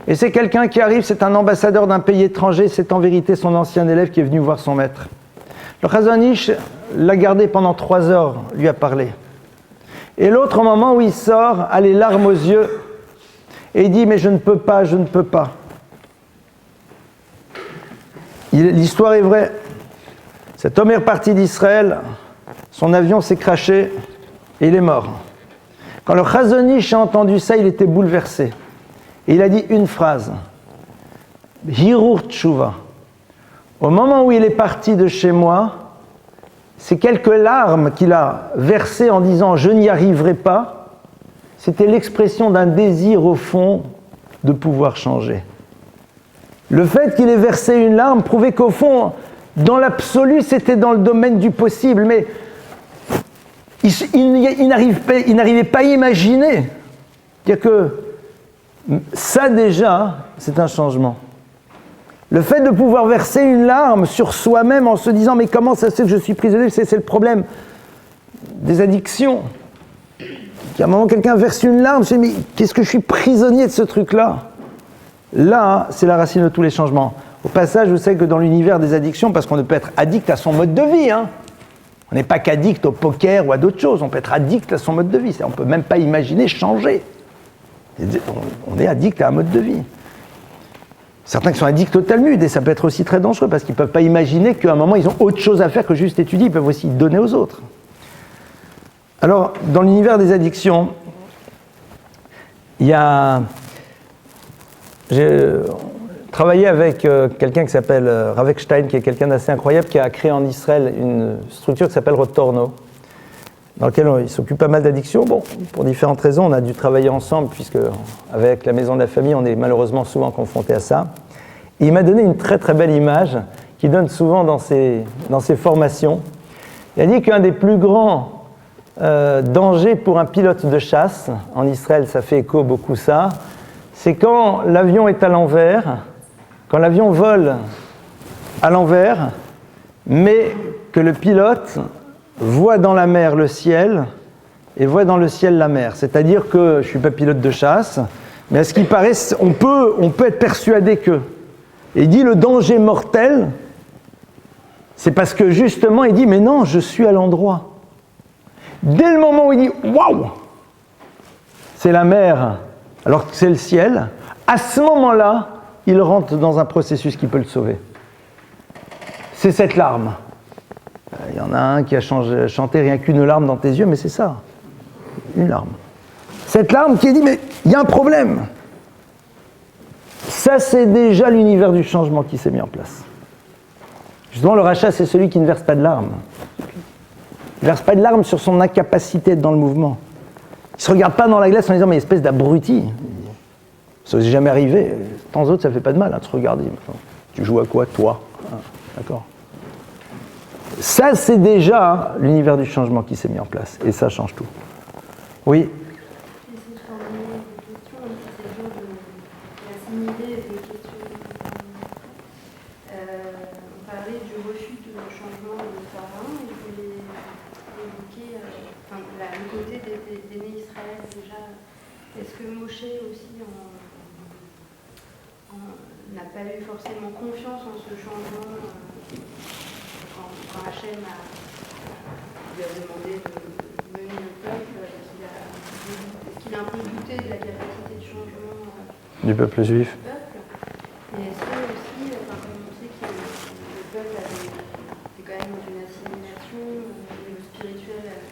Et c'est quelqu'un qui arrive, c'est un ambassadeur d'un pays étranger, c'est en vérité son ancien élève qui est venu voir son maître. Le Chazon Ish l'a gardé pendant 3 heures, lui a parlé. Et l'autre, au moment où il sort, a les larmes aux yeux, et il dit « Mais je ne peux pas, je ne peux pas ». L'histoire est vraie. Cet homme est reparti d'Israël, son avion s'est crashé, et il est mort. Quand le Chazon Ish a entendu ça, il était bouleversé. Et il a dit une phrase, « Hirur Tshuva ». Au moment où il est parti de chez moi, ces quelques larmes qu'il a versées en disant « je n'y arriverai pas », c'était l'expression d'un désir au fond de pouvoir changer. Le fait qu'il ait versé une larme prouvait qu'au fond, dans l'absolu, c'était dans le domaine du possible, mais il n'arrivait pas à imaginer. C'est-à-dire que ça déjà, c'est un changement. Le fait de pouvoir verser une larme sur soi-même en se disant « mais comment ça se fait que je suis prisonnier ?» C'est le problème des addictions. À un moment, quelqu'un verse une larme, je dis « mais qu'est-ce que je suis prisonnier de ce truc-là » Là, c'est la racine de tous les changements. Au passage, vous savez que dans l'univers des addictions, parce qu'on ne peut être addict à son mode de vie, hein. On n'est pas qu'addict au poker ou à d'autres choses, on peut être addict à son mode de vie. On ne peut même pas imaginer changer. On est addict à un mode de vie. Certains qui sont addicts au Talmud, et ça peut être aussi très dangereux, parce qu'ils ne peuvent pas imaginer qu'à un moment, ils ont autre chose à faire que juste étudier, ils peuvent aussi donner aux autres. Alors, dans l'univers des addictions, j'ai travaillé avec quelqu'un qui s'appelle Rav Eckstein, qui est quelqu'un d'assez incroyable, qui a créé en Israël une structure qui s'appelle Rotorno, dans laquelle il s'occupe pas mal d'addictions. Bon, pour différentes raisons, on a dû travailler ensemble, puisque avec la maison de la famille, on est malheureusement souvent confronté à ça. Et il m'a donné une très très belle image, qu'il donne souvent dans ses formations. Il a dit qu'un des plus grands dangers pour un pilote de chasse, en Israël ça fait écho beaucoup ça, c'est quand l'avion est à l'envers, quand l'avion vole à l'envers, mais que le pilote voit dans la mer le ciel et voit dans le ciel la mer. C'est-à-dire que je ne suis pas pilote de chasse, mais à ce qui paraît, on peut être persuadé que. Et il dit le danger mortel, c'est parce que justement, il dit mais non, je suis à l'endroit. Dès le moment où il dit waouh, c'est la mer, alors que c'est le ciel, à ce moment-là, il rentre dans un processus qui peut le sauver. C'est cette larme. Il y en a un qui a chanté rien qu'une larme dans tes yeux, mais c'est ça, une larme. Cette larme qui a dit, mais il y a un problème. Ça, c'est déjà l'univers du changement qui s'est mis en place. Justement, le rachat, c'est celui qui ne verse pas de larmes. Il ne verse pas de larmes sur son incapacité d'être dans le mouvement. Il ne se regarde pas dans la glace en disant, mais espèce d'abruti. Ça n'est jamais arrivé. De temps en temps, ça ne fait pas de mal de se regarder. Tu joues à quoi, toi? D'accord. Ça, c'est déjà l'univers du changement qui s'est mis en place. Et ça change tout. Oui. J'essaie de formuler des questions, même si c'est dur d'assimiler des questions. On parlait du refus de changement de Pharaon, et je voulais évoquer le côté d'aimer Israël déjà. Est-ce que Moshe aussi n'a pas eu forcément confiance en ce changement quand Hachem lui a demandé de mener le peuple, est-ce qu'il a un peu douté de la capacité de changement du peuple juif. Et est-ce que aussi, comme on sait que le peuple est quand même dans une assimilation, le spirituel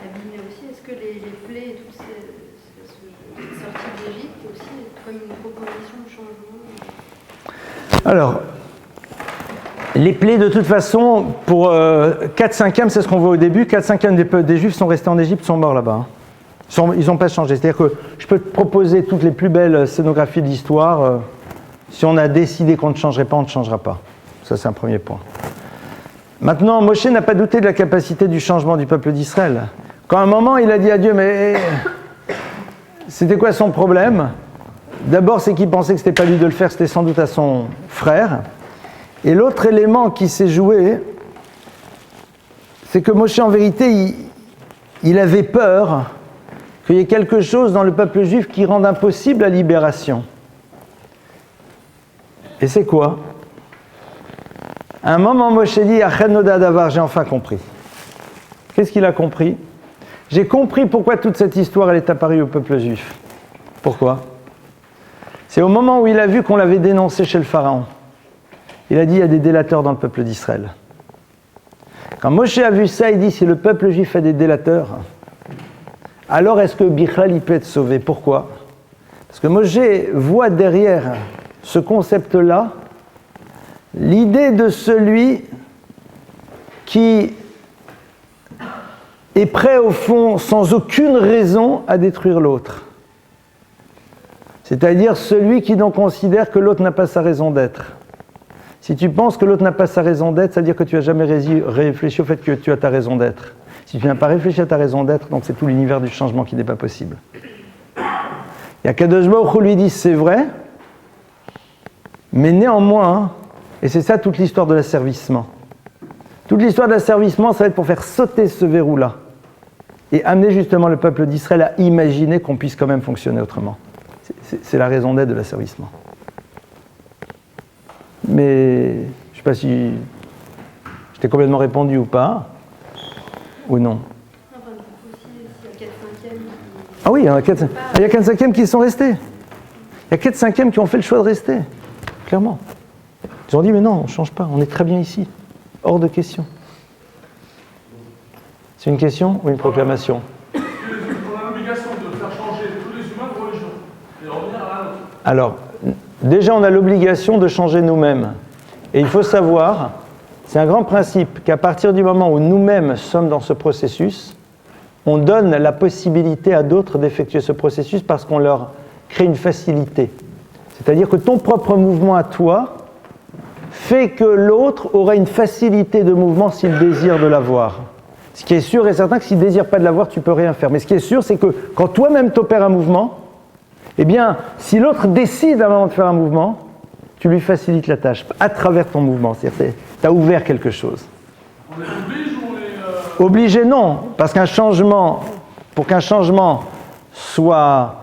abîmé aussi, est-ce est-ce que les plaies et toutes ces sorties d'Égypte aussi comme une proposition de changement? Alors, les plaies, de toute façon, pour 4/5, c'est ce qu'on voit au début, 4/5 des Juifs sont restés en Égypte, sont morts là-bas. Ils n'ont pas changé. C'est-à-dire que je peux te proposer toutes les plus belles scénographies de l'histoire. Si on a décidé qu'on ne changerait pas, on ne changera pas. Ça, c'est un premier point. Maintenant, Moshe n'a pas douté de la capacité du changement du peuple d'Israël. Quand à un moment, il a dit à Dieu, mais c'était quoi son problème? D'abord, c'est qu'il pensait que ce n'était pas lui de le faire, c'était sans doute à son frère. Et l'autre élément qui s'est joué, c'est que Moshe, en vérité, il avait peur qu'il y ait quelque chose dans le peuple juif qui rende impossible la libération. Et c'est quoi? À un moment, Moshe dit, Achen Noda Davar, j'ai enfin compris. Qu'est-ce qu'il a compris? J'ai compris pourquoi toute cette histoire elle est apparue au peuple juif. Pourquoi? C'est au moment où il a vu qu'on l'avait dénoncé chez le Pharaon. Il a dit, il y a des délateurs dans le peuple d'Israël. Quand Moshe a vu ça, il dit, si le peuple juif a des délateurs, alors est-ce que Bichlal il peut être sauvé? Pourquoi? Parce que Moshe voit derrière ce concept-là l'idée de celui qui est prêt au fond, sans aucune raison, à détruire l'autre. C'est-à-dire celui qui donc considère que l'autre n'a pas sa raison d'être. Si tu penses que l'autre n'a pas sa raison d'être, ça veut dire que tu n'as jamais réfléchi au fait que tu as ta raison d'être. Si tu n'as pas réfléchi à ta raison d'être, donc c'est tout l'univers du changement qui n'est pas possible. Et Akadosh Baruch Hu lui dit, c'est vrai, mais néanmoins, et c'est ça toute l'histoire de l'asservissement. Toute l'histoire de l'asservissement, ça va être pour faire sauter ce verrou-là et amener justement le peuple d'Israël à imaginer qu'on puisse quand même fonctionner autrement. C'est la raison d'être de l'asservissement. Mais je ne sais pas si je t'ai complètement répondu ou pas, ou non. Ah oui, il y a 4/5 qui sont restés. Il y a 4/5 qui ont fait le choix de rester, clairement. Ils ont dit, mais non, on ne change pas, on est très bien ici. Hors de question. C'est une question ou une proclamation? On a l'obligation de faire changer tous les humains de religion et de revenir à l'autre. Alors, déjà, on a l'obligation de changer nous-mêmes. Et il faut savoir, c'est un grand principe, qu'à partir du moment où nous-mêmes sommes dans ce processus, on donne la possibilité à d'autres d'effectuer ce processus parce qu'on leur crée une facilité. C'est-à-dire que ton propre mouvement à toi fait que l'autre aura une facilité de mouvement s'il désire de l'avoir. Ce qui est sûr et certain que s'il ne désire pas de l'avoir, tu ne peux rien faire. Mais ce qui est sûr, c'est que quand toi-même t'opères un mouvement, eh bien, si l'autre décide à un moment de faire un mouvement, tu lui facilites la tâche à travers ton mouvement. C'est-à-dire tu as ouvert quelque chose. On est obligé ou on est... Obligé, non. Parce pour qu'un changement soit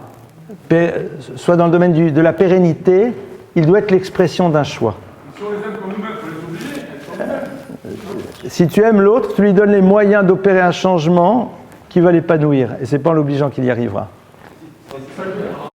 dans le domaine de la pérennité, il doit être l'expression d'un choix. Si on les aime comme nous-mêmes, il faut les obliger. Si tu aimes l'autre, tu lui donnes les moyens d'opérer un changement qui va l'épanouir. Et ce n'est pas en l'obligeant qu'il y arrivera. Ça veut